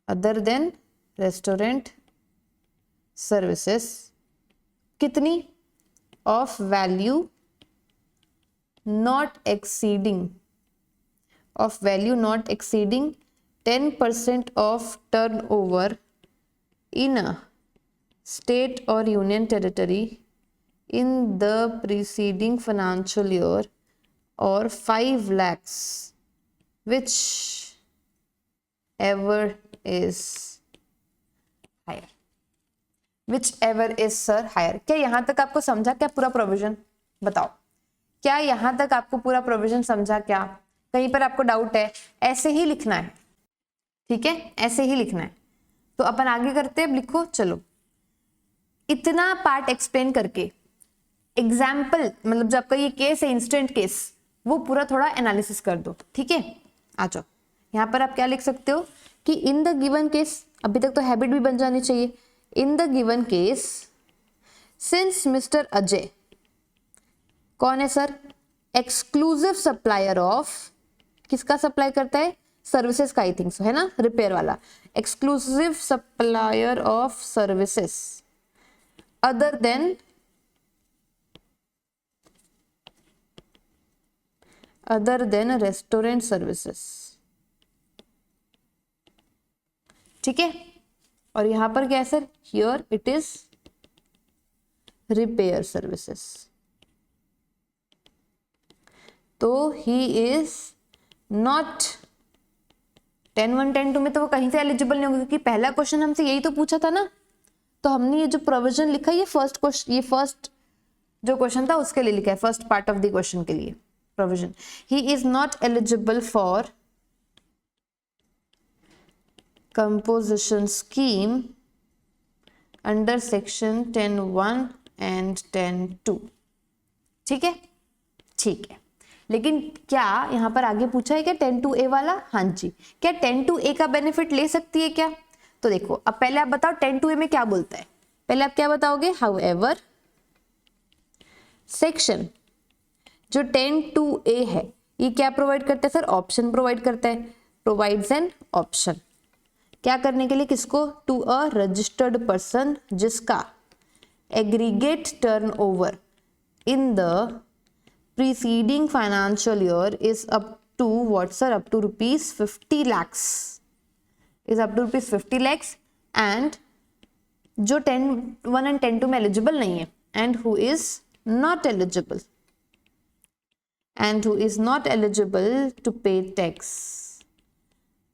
other than restaurant services. कितनी, of value not exceeding 10% of turnover in a state और union territory in the preceding financial year or 5 lakhs whichever is higher, sir higher। क्या यहां तक आपको समझा क्या पूरा provision, बताओ क्या यहां तक आपको पूरा प्रोविजन समझा क्या? कहीं पर आपको डाउट है, ऐसे ही लिखना है, ठीक है, ऐसे ही लिखना है। तो अपन आगे करते हैं, लिखो चलो। इतना पार्ट एक्सप्लेन करके एग्जाम्पल, मतलब जो आपका ये केस है इंस्टेंट केस, वो पूरा थोड़ा एनालिसिस कर दो, ठीक है। आ जाओ, यहाँ पर आप क्या लिख सकते हो कि इन द गिवन केस, अभी तक तो हैबिट भी बन जानी चाहिए। इन the given case since mister Ajay, कौन है सर, एक्सक्लूसिव सप्लायर ऑफ, किसका सप्लाई करता है, सर्विसेज का, आई थिंक सो, है ना, रिपेयर वाला, exclusive supplier of services other than restaurant services, ठीक है। और यहां पर क्या है sir, here it is repair services. तो ही इज नॉट 10(1) 10(2) में तो वो कहीं से एलिजिबल नहीं होगा, क्योंकि पहला क्वेश्चन हमसे यही तो पूछा था ना। तो हमने ये जो प्रोविजन लिखा, ये फर्स्ट क्वेश्चन, ये फर्स्ट जो क्वेश्चन था उसके लिए लिखा है, first part of the question के लिए provision. He is not eligible for composition scheme under section 10(1) and 10(2), ठीक है, ठीक है। लेकिन क्या यहाँ पर आगे पूछा है क्या 10(2)(a) वाला, हाँ जी, क्या 10(2)(a) का बेनिफिट ले सकती है क्या। तो देखो, अब पहले आप बताओ 10(2)(a) में क्या बोलता है, पहले आप क्या बताओगे, हाउएवर सेक्शन जो 10(2)(a) है, ये क्या प्रोवाइड करता है सर, ऑप्शन प्रोवाइड करता है, प्रोवाइड्स एन ऑप्शन, क्या करने के लिए, किसको, टू अ रजिस्टर्ड पर्सन जिसका aggregate turnover in the preceding financial year is up to what sir, up to rupees 50 lakhs, is up to rupees 50 lakhs, and जो 10(1) and 10(2) में एलिजिबल नहीं है, and who is not eligible to pay tax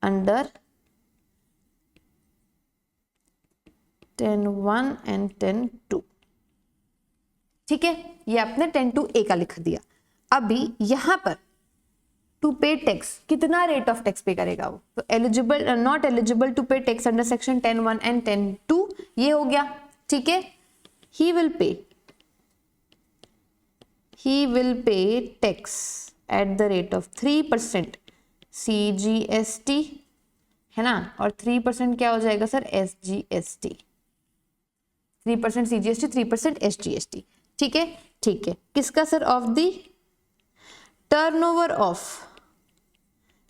under 10(1) and 10(2), ठीक है। ये आपने 10(2)(a) का लिख दिया। अभी यहां पर टू पे टैक्स, कितना रेट ऑफ टैक्स पे करेगा वो, तो eligible, not eligible to pay tax under section 10(1) and 10(2), ये हो गया, ठीक है। He will pay tax at the rate of 3% CGST, है ना, और 3% क्या हो जाएगा सर, SGST, 3% CGST, 3% SGST, ठीक है, ठीक है। किसका sir, of the turnover of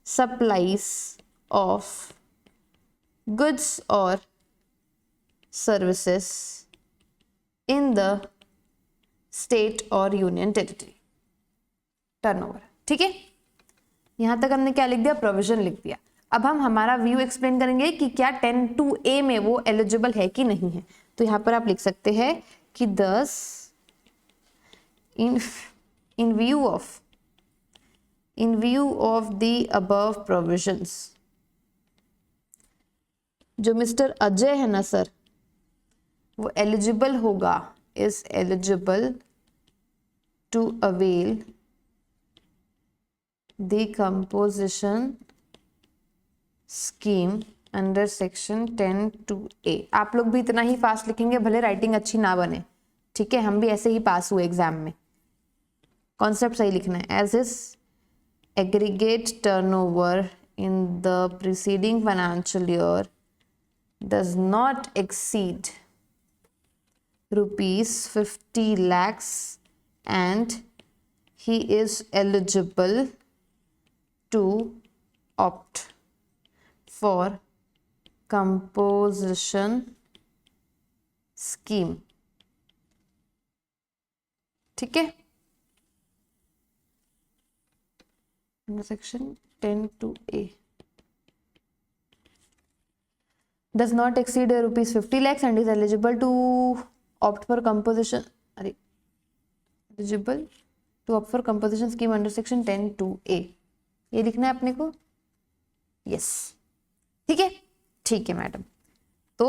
supplies of goods और सर्विसेज इन द स्टेट और यूनियन टेरिटरी, टर्नओवर, ठीक है। यहां तक हमने क्या लिख दिया, प्रोविजन लिख दिया। अब हम हमारा व्यू एक्सप्लेन करेंगे कि क्या 10(2)(a) में वो एलिजिबल है कि नहीं है। तो यहां पर आप लिख सकते हैं कि thus in view of the above provisions, जो मिस्टर अजय है ना सर, वो एलिजिबल होगा, is eligible to avail the composition scheme under section 10(2)(a)। आप लोग भी इतना ही फास्ट लिखेंगे, भले राइटिंग अच्छी ना बने, ठीक है, हम भी ऐसे ही पास हुए एग्जाम में, कॉन्सेप्ट सही लिखना है। As is aggregate turnover in the preceding financial year does not exceed ₹50 lakhs and he is eligible to opt for composition scheme, ठीक है, section 10(2)(a) does not exceed ₹50 lakhs and is eligible to opt for composition, eligible to opt for composition scheme under section 10(2)(a), ये लिखना है अपने को, yes, ठीक है, ठीक है मैडम। तो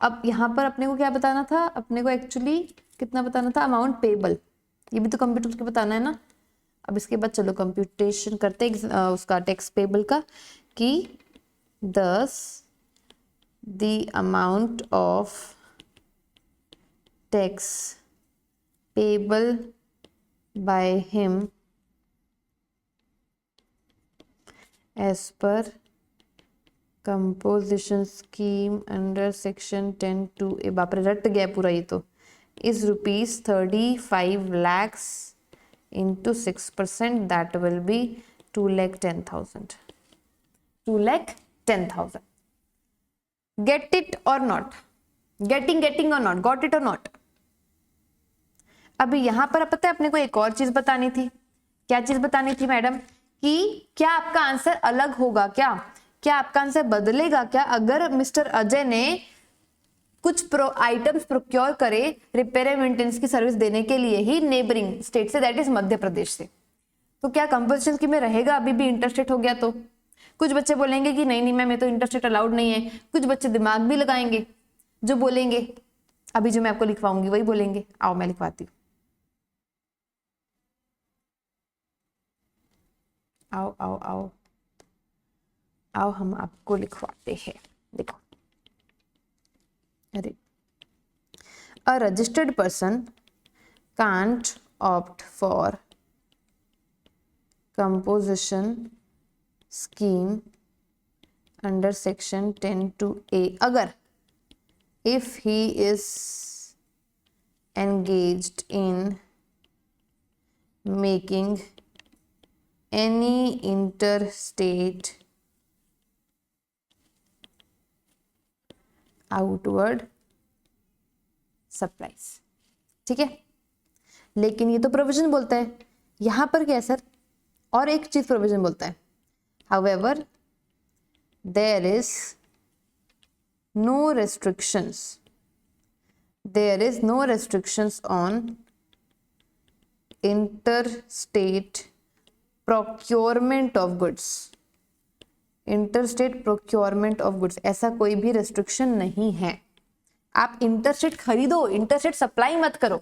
अब यहाँ पर अपने को क्या बताना था, अपने को एक्चुअली कितना बताना था, अमाउंट पेबल, ये भी तो कंप्यूटर के बताना है ना। अब इसके बाद चलो कंप्यूटेशन करते हैं उसका टैक्स पेबल का, कि thus the amount of tax payable by him as per composition scheme under section 10(2)(a), बाप रे रट गया पूरा ये तो, is ₹35 lakhs into 6%, that will be 2,10,000. 2,10,000. Get it or not? Getting or not? Got it or not? अभी यहां पर पता है अपने को एक और चीज बतानी थी। क्या चीज बतानी थी मैडम? कि क्या आपका आंसर अलग होगा, क्या आपका आंसर बदलेगा क्या अगर मिस्टर अजय ने कुछ आइटम्स प्रोक्योर करे रिपेयर एंड मेंटेनेंस की सर्विस देने के लिए ही नेबरिंग स्टेट से, दैट इज मध्य प्रदेश से, तो क्या कंपल्सन स्कीम में रहेगा? अभी भी इंटरस्टेट हो गया तो कुछ बच्चे बोलेंगे कि नहीं मैम ये तो इंटरस्टेट अलाउड नहीं है, कुछ बच्चे दिमाग भी लगाएंगे, जो बोलेंगे अभी जो मैं आपको लिखवाऊंगी वही बोलेंगे। आओ मैं लिखवाती हूँ, आओ आओ आओ आओ हम आपको लिखवाते हैं। देखो, अरे a registered person can't opt for composition scheme under section 10(2)(a) अगर if he is engaged in making any interstate outward supplies. ठीक है, लेकिन ये तो प्रोविजन बोलता है, यहां पर क्या है सर? और एक चीज प्रोविजन बोलता है, however there is no restrictions on interstate procurement of goods. Interstate procurement of goods, ऐसा कोई भी रेस्ट्रिक्शन नहीं है। आप इंटरस्टेट खरीदो, इंटरस्टेट सप्लाई मत करो,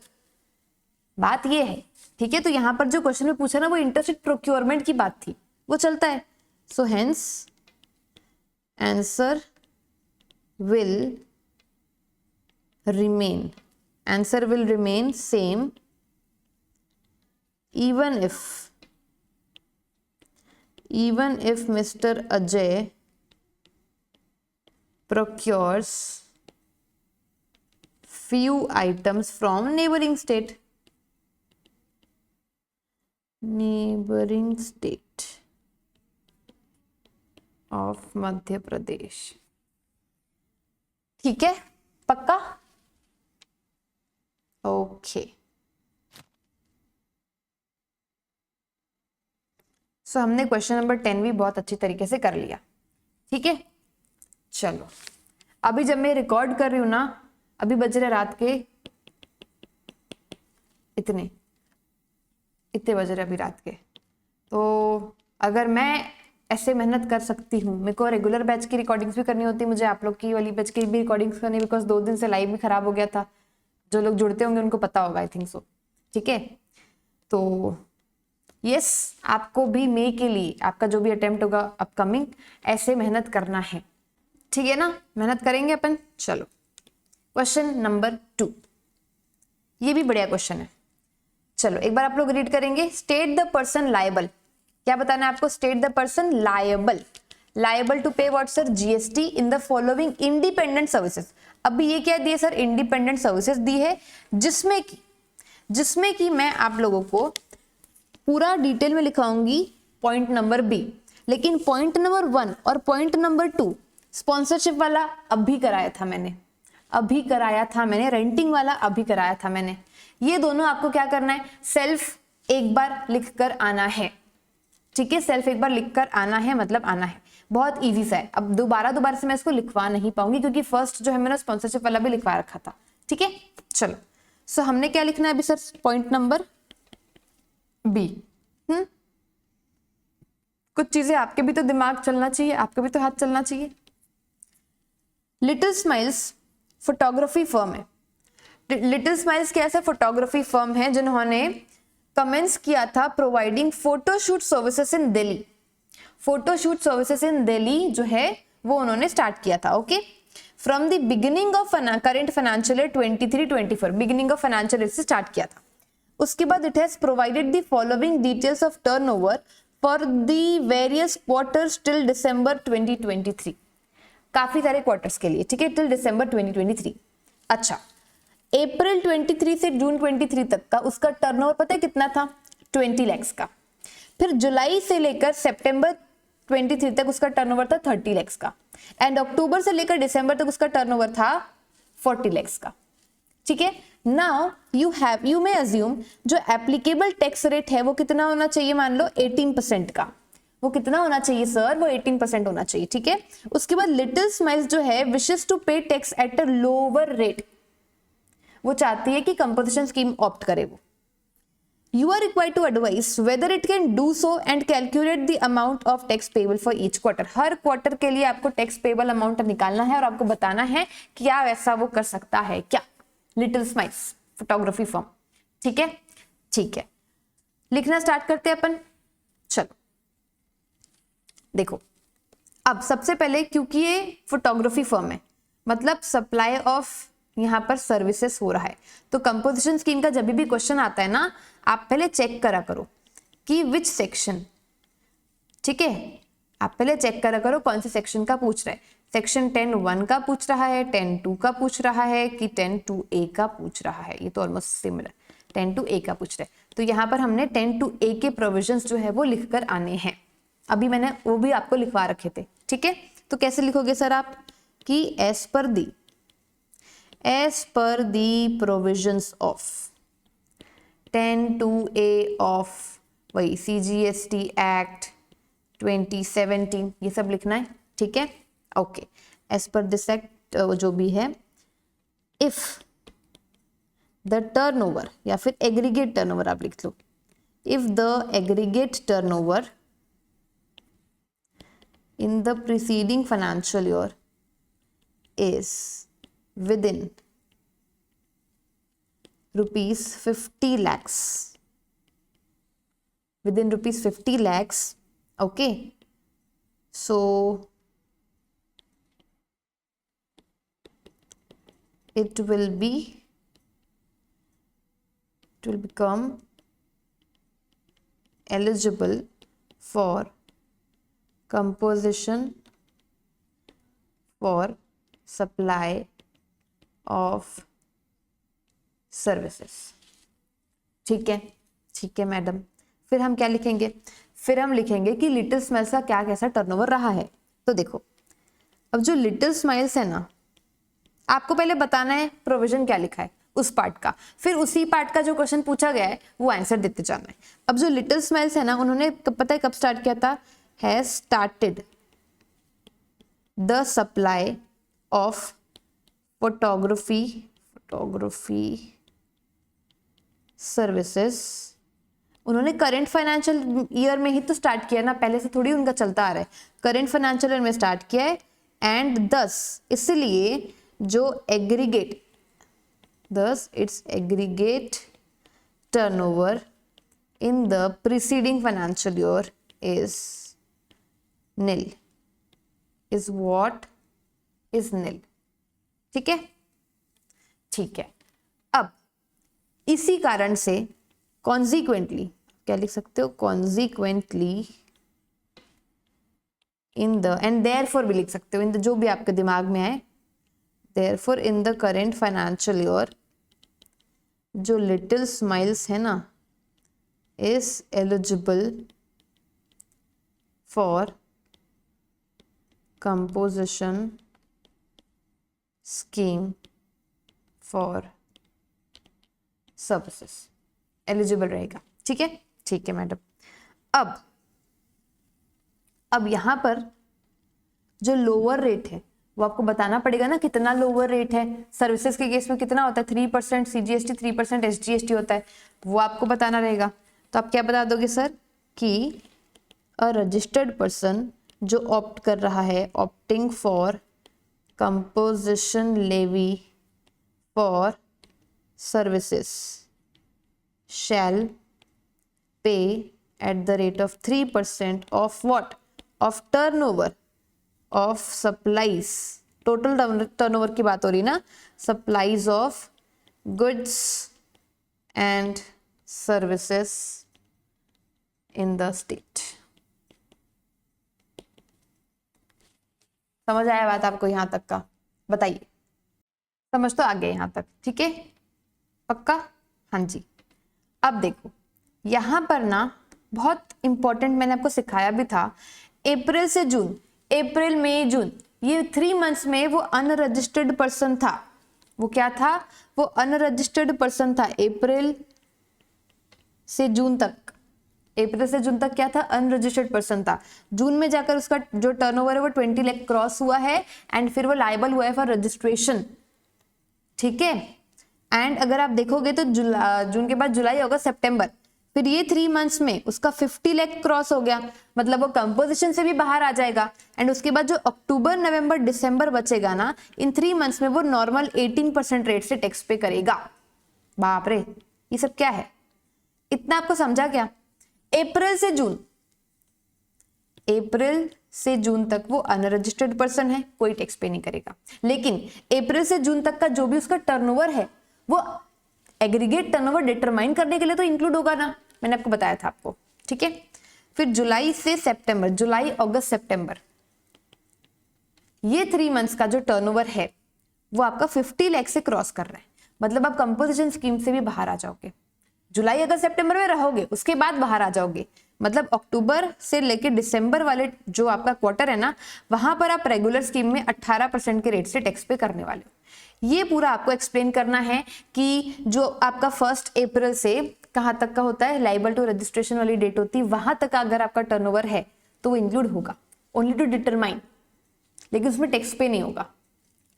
बात ये है। ठीक है, तो यहां पर जो क्वेश्चन में पूछा ना वो इंटरस्टेट प्रोक्योरमेंट की बात थी, वो चलता है। So hence answer will remain same even if Mr. Ajay procures few items from neighboring state of Madhya Pradesh। ठीक है, पक्का? ओके, सो हमने क्वेश्चन नंबर 10 भी बहुत अच्छी तरीके से कर लिया। ठीक है, चलो अभी जब मैं रिकॉर्ड कर रही हूं ना, अभी बज रहे रात के इतने बज रहे अभी रात के, तो अगर मैं ऐसे मेहनत कर सकती हूँ, मेरे को रेगुलर बैच की रिकॉर्डिंग्स भी करनी होती है, मुझे आप लोग की वाली बैच की भी रिकॉर्डिंग्स करनी, बिकॉज 2 दिन से लाइव भी खराब हो गया था। जो लोग जुड़ते होंगे उनको पता होगा, आई थिंक सो। ठीक है, तो यस, आपको भी मई के लिए आपका जो भी अटेम्प्ट होगा अपकमिंग, ऐसे मेहनत करना है। ठीक है ना, मेहनत करेंगे अपन। चलो क्वेश्चन नंबर 2, ये भी बढ़िया क्वेश्चन है। चलो एक बार आप लोग रीड करेंगे। स्टेट द पर्सन लायबल, क्या बताना है आपको? State the person liable to pay what sir? GST in the following independent services. अभी ये क्या दिए सर? इंडिपेंडेंट सर्विसेज दी है, जिसमें कि मैं आप लोगों को पूरा डिटेल में लिखाऊंगी पॉइंट नंबर बी, लेकिन पॉइंट नंबर 1 और पॉइंट नंबर 2 स्पॉन्सरशिप वाला अभी कराया था मैंने, रेंटिंग वाला अभी कराया था मैंने। ये दोनों आपको क्या करना है? सेल्फ एक बार लिखकर आना है। ठीक है, सेल्फ एक बार लिखकर आना है, मतलब आना है। बहुत इजी सा है। अब दोबारा से मैं इसको लिखवा नहीं पाऊंगी, क्योंकि फर्स्ट जो है मैंने स्पॉन्सरशिप वाला भी लिखवा रखा था। ठीक है, चलो सो हमने क्या लिखना है अभी सर? Point number B. कुछ चीजें आपके भी तो दिमाग चलना चाहिए, आपके भी तो हाथ चलना चाहिए। लिटिल स्माइल्स फोटोग्राफी फर्म है। लिटिल स्माइल्स क्या ऐसा फोटोग्राफी फर्म है जिन्होंने कमेंस किया था providing photoshoot services in Delhi. Photoshoot services in Delhi जो है वो उन्होंने स्टार्ट किया था। Okay, from the beginning of current financial year 23-24, beginning of financial year से स्टार्ट किया था। उसके बाद it has provided the following details of turnover for the various quarters till दिसंबर 2023, काफी सारे क्वार्टर्स के लिए, ठीक है, टिल दिसंबर 2023। अच्छा, अप्रैल 23 से जून 23 तक का उसका टर्नओवर पता है कितना था? 20 लाख का। फिर जुलाई से लेकर सितंबर 23 तक उसका टर्नओवर था 30 लाख का, एंड अक्टूबर से लेकर दिसंबर तक उसका टर्नओवर था 40 लाख का। ठीक है, नाउ यू मे अज्यूम जो एप्लीकेबल टैक्स रेट है वो कितना होना चाहिए? मान लो 18% का। वो कितना होना चाहिए सर? वो 18% होना चाहिए। ठीक है, उसके बाद लिटिल स्माइल्स जो है wishes to pay tax at a lower rate, वो चाहती है कि कंपोजिशन स्कीम ऑप्ट करे वो। You are required to advise whether it can do so and calculate the amount of tax payable for each quarter. Her quarter के लिए आपको tax payable amount निकालना है और आपको बताना है कि क्या वैसा वो कर सकता है क्या? Little smiles photography firm. ठीक है, ठीक है, लिखना स्टार्ट करते हैं अपन। चलो देखो, अब सबसे पहले क्योंकि ये फोटोग्राफी फर्म है, मतलब सप्लाई ऑफ यहाँ पर सर्विसेज हो रहा है, तो कंपोजिशन स्कीम का जब भी क्वेश्चन आता है ना, आप पहले चेक करा करो कि विच सेक्शन। ठीक है, आप पहले चेक करा करो कौन से सेक्शन का पूछ रहा है। सेक्शन 10(1) का पूछ रहा है, 10(2) का पूछ रहा है कि 10(2)(a) का पूछ रहा है। ये तो ऑलमोस्ट सिमिलर, 10(2)(a) का पूछ रहा है। तो यहाँ पर हमने 10(2)(a) के प्रोविजंस जो है वो लिखकर आने हैं। अभी मैंने वो भी आपको लिखवा रखे थे। ठीक है, तो कैसे लिखोगे सर आप कि as per the provisions of 10(2)(a) ऑफ वही CGST एक्ट 2017, ये सब लिखना है। ठीक है, ओके, एज पर दिस एक्ट जो भी है, इफ द टर्नओवर या फिर एग्रीगेट टर्नओवर आप लिख लो, if the aggregate turnover in the preceding financial year is within rupees 50 lakhs, within rupees 50 lakhs, okay, so it will become eligible for composition for supply of services। ठीक है, ठीक है madam. फिर हम क्या लिखेंगे? फिर हम लिखेंगे कि लिटिल स्माइल्स का क्या कैसा टर्नओवर रहा है। तो देखो, अब जो लिटिल स्माइल्स है ना, आपको पहले बताना है प्रोविजन क्या लिखा है उस पार्ट का, फिर उसी पार्ट का जो क्वेश्चन पूछा गया है वो आंसर देते जाना है। अब जो लिटिल स्माइल्स है ना, उन्होंने पता है कब स्टार्ट किया था? has started the supply of photography services। उन्होंने करंट फाइनेंशियल ईयर में ही तो स्टार्ट किया ना, पहले से थोड़ी उनका चलता आ रहा है। करंट फाइनेंशियल ईयर में स्टार्ट किया है, एंड दस इसलिए जो एग्रीगेट, दस it's aggregate turnover in the preceding financial year is nil, is what is nil। ठीक है, ठीक है। अब इसी कारण से consequently क्या लिख सकते हो? consequently in the, and therefore भी लिख सकते हो, in the, जो भी आपके दिमाग में आए। therefore in the current financial year जो लिटिल स्माइल्स है ना is eligible for composition scheme for services, eligible रहेगा। ठीक है, ठीक है मैडम। अब यहां पर जो लोअर रेट है वो आपको बताना पड़ेगा ना, कितना लोअर रेट है। सर्विसेज के केस में कितना होता है? 3% CGST, 3% SGST होता है, वो आपको बताना रहेगा। तो आप क्या बता दोगे सर कि अ रजिस्टर्ड पर्सन जो ऑप्ट कर रहा है, opting for composition levy for services shall pay at the rate of 3% of what? Of turnover of supplies. Total turnover की बात हो रही ना, supplies of goods and services in the state. समझ आया बात आपको यहां तक का? बताइए, समझ तो आ गया यहां तक? ठीक है, पक्का? हाँ जी। अब देखो यहां पर ना बहुत इंपॉर्टेंट मैंने आपको सिखाया भी था, अप्रैल से जून, अप्रैल मई जून, ये 3 मंथ्स में वो अनरजिस्टर्ड पर्सन था। वो क्या था? वो अनरजिस्टर्ड पर्सन था। अप्रैल से जून तक, अप्रैल से जून तक क्या था? अनरजिस्टर्ड पर्सन था। जून में जाकर उसका जो टर्नओवर है वो 20 लाख क्रॉस हुआ है एंड फिर वो लायबल हुआ है फॉर रजिस्ट्रेशन। ठीक है, एंड अगर आप देखोगे तो जून के बाद जुलाई, अगस्त, सितंबर, फिर ये 3 मंथ्स में उसका 50 लाख क्रॉस हो गया, मतलब वो कंपोजिशन से भी बाहर आ जाएगा। एंड उसके बाद जो अक्टूबर, नवंबर, दिसंबर बचेगा ना, इन 3 मंथ्स में वो नॉर्मल 18% रेट से टैक्स पे करेगा। बाप रे, ये सब क्या है? इतना आपको समझा क्या? अप्रैल से जून, अप्रैल से जून तक वो अनरजिस्टर्ड पर्सन है, कोई टैक्स पे नहीं करेगा। लेकिन अप्रैल से जून तक का जो भी उसका टर्नओवर है वो एग्रीगेट टर्नओवर डिटरमाइन करने के लिए तो इंक्लूड होगा ना, मैंने आपको बताया था आपको। ठीक है, फिर जुलाई से सितंबर, जुलाई, अगस्त, सितंबर, ये 3 मंथ्स का जो टर्नओवर है वो आपका 50 लाख से क्रॉस कर रहा है, मतलब आप कंपोजिशन स्कीम से भी बाहर आ जाओगे। जुलाई, अगस्त, सितंबर में रहोगे, उसके बाद बाहर आ जाओगे, मतलब अक्टूबर से लेके दिसंबर वाले जो आपका क्वार्टर है ना, वहां पर आप रेगुलर स्कीम में 18% के रेट से टैक्स पे करने वाले हो। ये पूरा आपको एक्सप्लेन करना है कि जो आपका 1 अप्रैल से कहां तक का होता है, लाइबल टू रजिस्ट्रेशन वाली डेट होती है, वहां तक का अगर आपका टर्नओवर है तो वो इंक्लूड होगा, ओनली टू डिटरमाइन, लेकिन उसमें टैक्स पे नहीं होगा,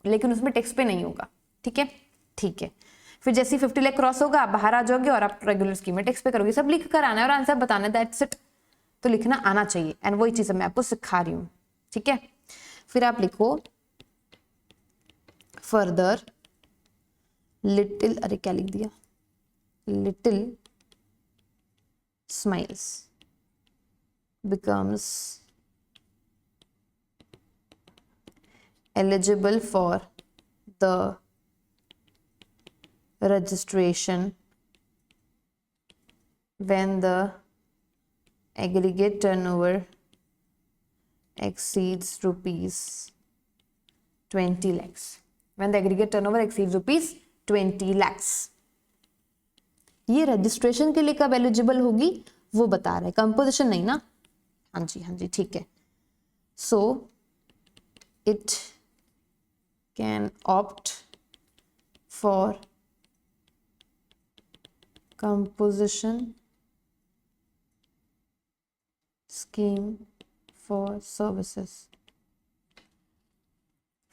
लेकिन उसमें टैक्स पे नहीं होगा। ठीक है, ठीक है। फिर जैसे ही 50 लाख क्रॉस होगा आप बाहर आ जाओगे और आप रेगुलर स्कीम में टैक्स पे करोगे। सब लिख कर आना है और आंसर बताना, दैट्स इट। तो लिखना आना चाहिए, एंड वही चीज मैं आपको सिखा रही हूँ। ठीक है, फिर आप लिखो फर्दर लिटिल, अरे क्या लिख दिया, little smiles becomes eligible for the registration when the aggregate turnover exceeds rupees 20 lakhs. When the aggregate turnover exceeds rupees 20 lakhs. ये रजिस्ट्रेशन के लिए कब एलिजिबल होगी वो बता रहा है, कंपोजिशन नहीं ना। हाँ जी, हाँ जी, ठीक है। सो it can opt for composition scheme for services।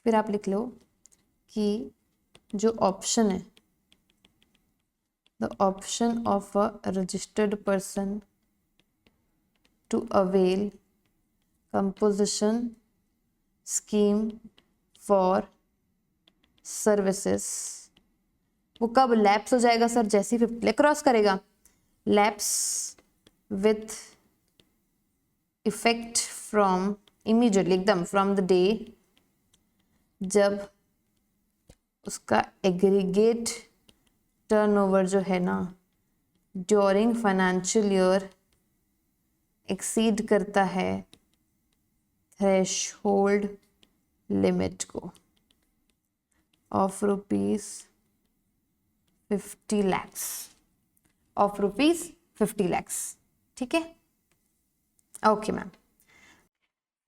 फिर आप लिख लो कि जो ऑप्शन है, the option of a registered person to avail composition scheme for services, वो कब लैप्स हो जाएगा सर? जैसे 50 लाख क्रॉस करेगा। Lapse with effect from immediately, एकदम फ्रॉम द डे जब उसका एग्रीगेट टर्नओवर जो है ना ड्यूरिंग फाइनेंशियल ईयर एक्सीड करता है थ्रेशहोल्ड लिमिट को of rupees 50 lakhs, of rupees 50 lakhs। ठीक है, ओके मैम।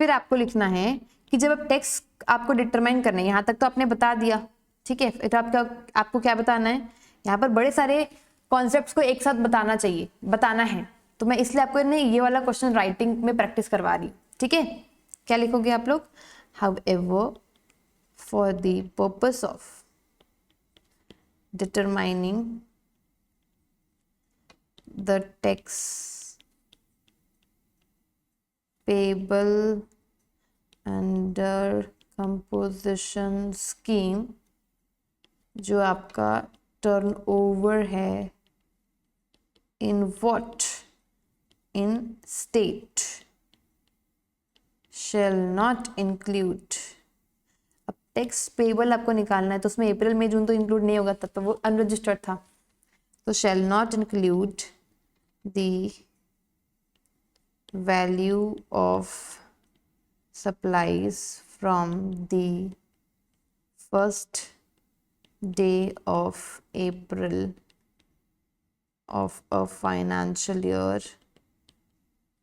फिर आपको लिखना है कि जब आप टैक्स आपको डिटरमाइन करना है, यहां तक तो आपने बता दिया। ठीक है, फिर आपको क्या बताना है? यहाँ पर बड़े सारे कॉन्सेप्ट्स को एक साथ बताना है, तो मैं इसलिए आपको ये वाला क्वेश्चन राइटिंग में प्रैक्टिस करवा रही हूँ। ठीक है, क्या लिखोगे आप लोग? However, for the purpose of determining the tax payable under composition scheme, जो आपका टर्नओवर है in what in state shall not include, अब टैक्स पेबल आपको निकालना है तो उसमें अप्रैल मई जून तो इंक्लूड नहीं होगा, तब तो वो अनरजिस्टर्ड था, तो shall not include the value of supplies from the first day of April of a financial year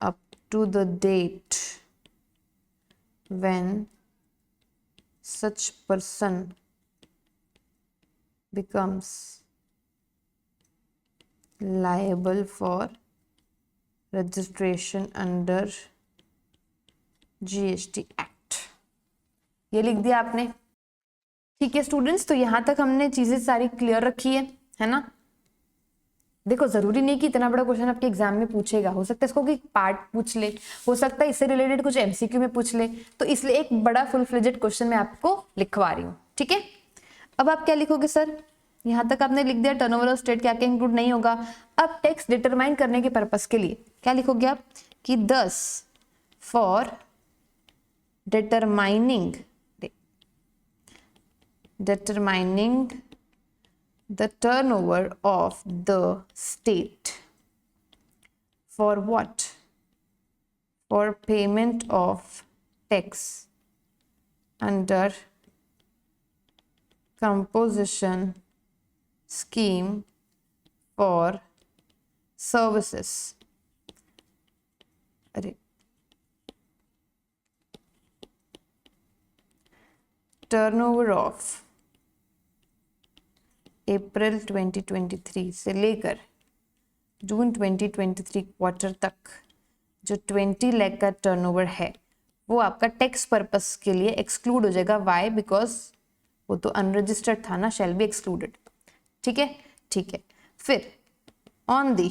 up to the date when such person becomes liable for registration under GST Act। ये लिख दिया आपने, ठीक है students. तो यहाँ तक हमने चीजें सारी क्लियर रखी है ना। देखो जरूरी नहीं कि इतना बड़ा क्वेश्चन आपके एग्जाम में पूछेगा, हो सकता है इसको कि पार्ट पूछ ले, हो सकता है इससे रिलेटेड कुछ एमसीक्यू में पूछ ले, तो इसलिए एक बड़ा फुल फ्लेजेड क्वेश्चन मैं आपको लिखवा रही हूँ, ठीक है। अब आप क्या लिखोगे सर, यहाँ तक आपने लिख दिया टर्नओवर ऑफ स्टेट क्या क्या इंक्लूड नहीं होगा। अब टैक्स डिटरमाइन करने के पर्पस के लिए क्या लिखोगे आप कि 10 for determining the turnover of the state for what? For payment of tax under composition scheme for services। अरे turnover of अप्रैल 2023 से लेकर जून 2023 क्वार्टर तक जो 20 लाख का टर्नओवर है वो आपका टैक्स पर्पस के लिए एक्सक्लूड हो जाएगा। वाई? बिकॉज वो तो अनरजिस्टर्ड था ना, शैल बी एक्सक्लूडेड। ठीक है, ठीक है। फिर on the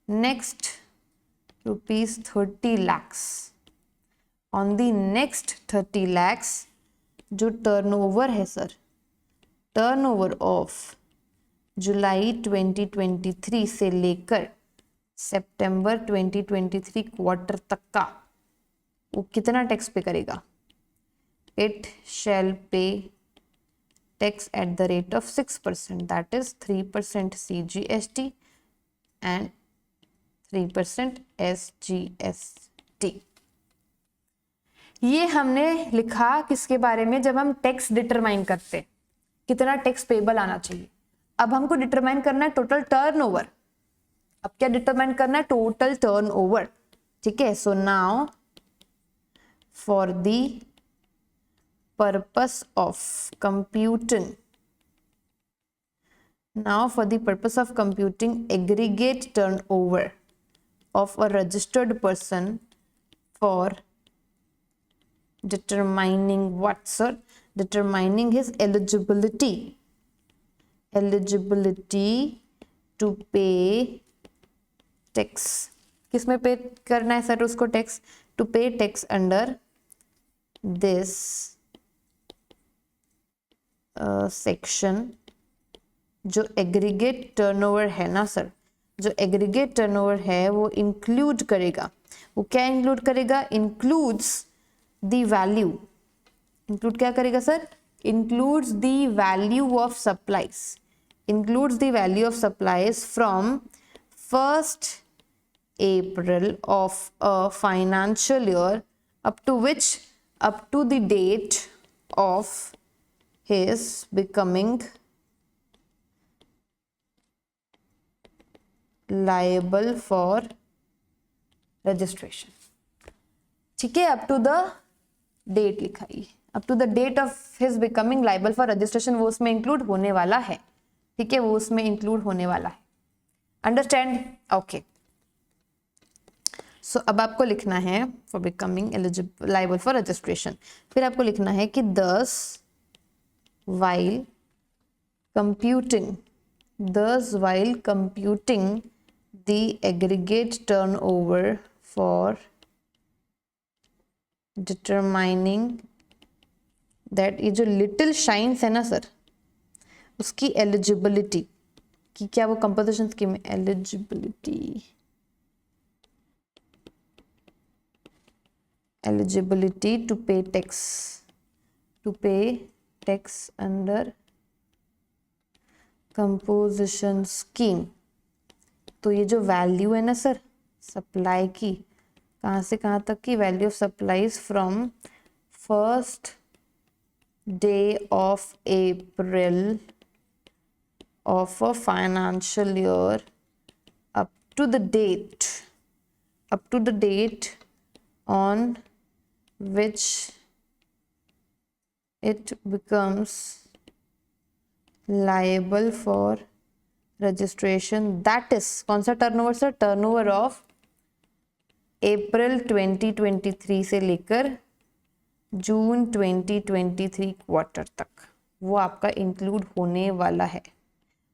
next ₹30 lakhs, on the next 30 lakhs जो टर्नओवर है सर, टर्नओवर ऑफ जुलाई 2023 से लेकर सितंबर 2023 क्वार्टर तक का वो कितना टैक्स पे करेगा? इट शैल पे tax at the rate of 6%, that is 3% CGST and 3% SGST। ये हमने लिखा किसके बारे में? जब हम टैक्स डिटरमाइन करते कितना टैक्स पेबल आना चाहिए। अब हमको डिटरमाइन करना है टोटल टर्नओवर। अब क्या डिटरमाइन करना है? Total turnover. ठीक है, so now for the purpose of computing, now for the purpose of computing aggregate turnover of a registered person for determining what, sir? Determining his eligibility to pay tax। किसमें पे करना है sir उसको tax? to pay tax under this section। जो aggregate turnover है ना sir, जो aggregate turnover है वो इंक्लूड करेगा, वो क्या इंक्लूड करेगा? इंक्लूड्स द वैल्यू, इंक्लूड क्या करेगा sir? Includes the value of supplies, includes the value of supplies from 1st April of a financial year up to which, up to the date of his becoming liable for registration। ठीक है, up to the date लिखा है, up to the date of his becoming liable for registration, वो उसमें include होने वाला है। ठीक है, वो उसमें इंक्लूड होने वाला है। अंडरस्टैंड? ओके। सो अब आपको लिखना है for becoming eligible liable for registration. फिर आपको लिखना है कि 10 while computing the aggregate turnover for determining that, ये जो लिटिल शाइन्स है ना सर, उसकी एलिजिबिलिटी कि क्या वो कंपोजिशन स्कीम में eligibility eligibility to pay tax under composition scheme. तो ये जो वैल्यू है ना सर सप्लाई की, कहाँ से कहाँ तक की, value of supplies from first day of April of a financial year up to the date on which it becomes liable for registration, that is कौन सा turnover sir, turnover of April 2023 से लेकर जून 2023 क्वार्टर तक, वो आपका include होने वाला है।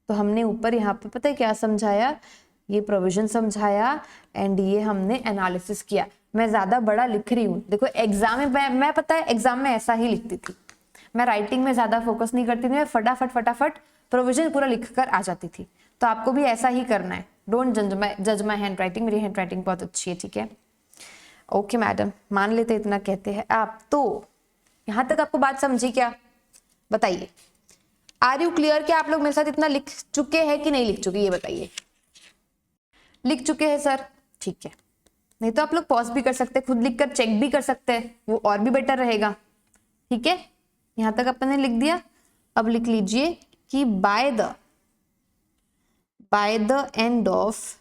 तो हमने ऊपर यहाँ पे पता है क्या समझाया, ये प्रोविजन समझाया एंड ये हमने एनालिसिस किया। मैं ज़्यादा बड़ा लिख रही हूँ, देखो एग्जाम में मैं पता है एग्जाम में ऐसा ही लिखती थी, मैं राइटिंग में ज़्यादा फोकस नहीं करती थी, मैं फटाफट प्रोविजन पूरा लिख कर आ जाती थी। तो आपको भी ऐसा ही करना है, डोंट जज माई हैंड राइटिंग, मेरी हैंड राइटिंग बहुत अच्छी है, ठीक है। ओके मैडम, मान लेते इतना कहते हैं आप। तो यहाँ तक आपको बात समझी क्या, बताइए। आर यू क्लियर कि आप लोग मेरे साथ इतना लिख चुके हैं कि नहीं लिख चुके, ये बताइए। लिख चुके हैं सर, ठीक है। नहीं तो आप लोग पॉज भी कर सकते हैं, खुद लिख कर चेक भी कर सकते हैं, वो और भी बेटर रहेगा, ठीक है। यहां तक अपन ने लिख दिया। अब लिख लीजिए कि by the end of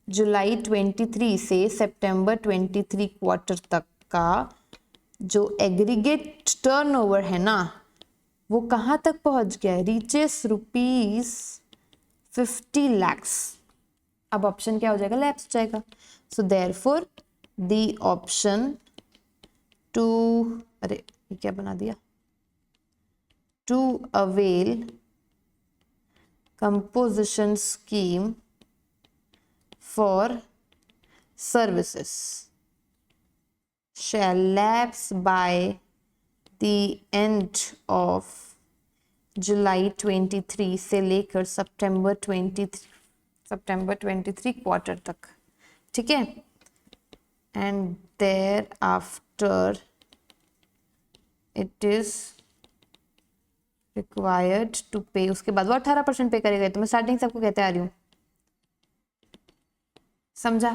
July 23 से सितंबर 23 क्वार्टर तक का जो एग्रीगेट टर्नओवर है ना, वो कहां तक पहुंच गया है, रीचेस ₹50 lakhs। अब ऑप्शन क्या हो जाएगा, लैप्स हो जाएगा। So therefore the option to, अरे ये क्या बना दिया, to avail composition scheme for services shall lapse by the end of July 23 से लेकर सितंबर 23 क्वार्टर तक, ठीक है। And thereafter it is required to pay, उसके बाद वो 18% पे करेगा। तो मैं स्टार्टिंग से आपको कहते आ रही हूँ, समझा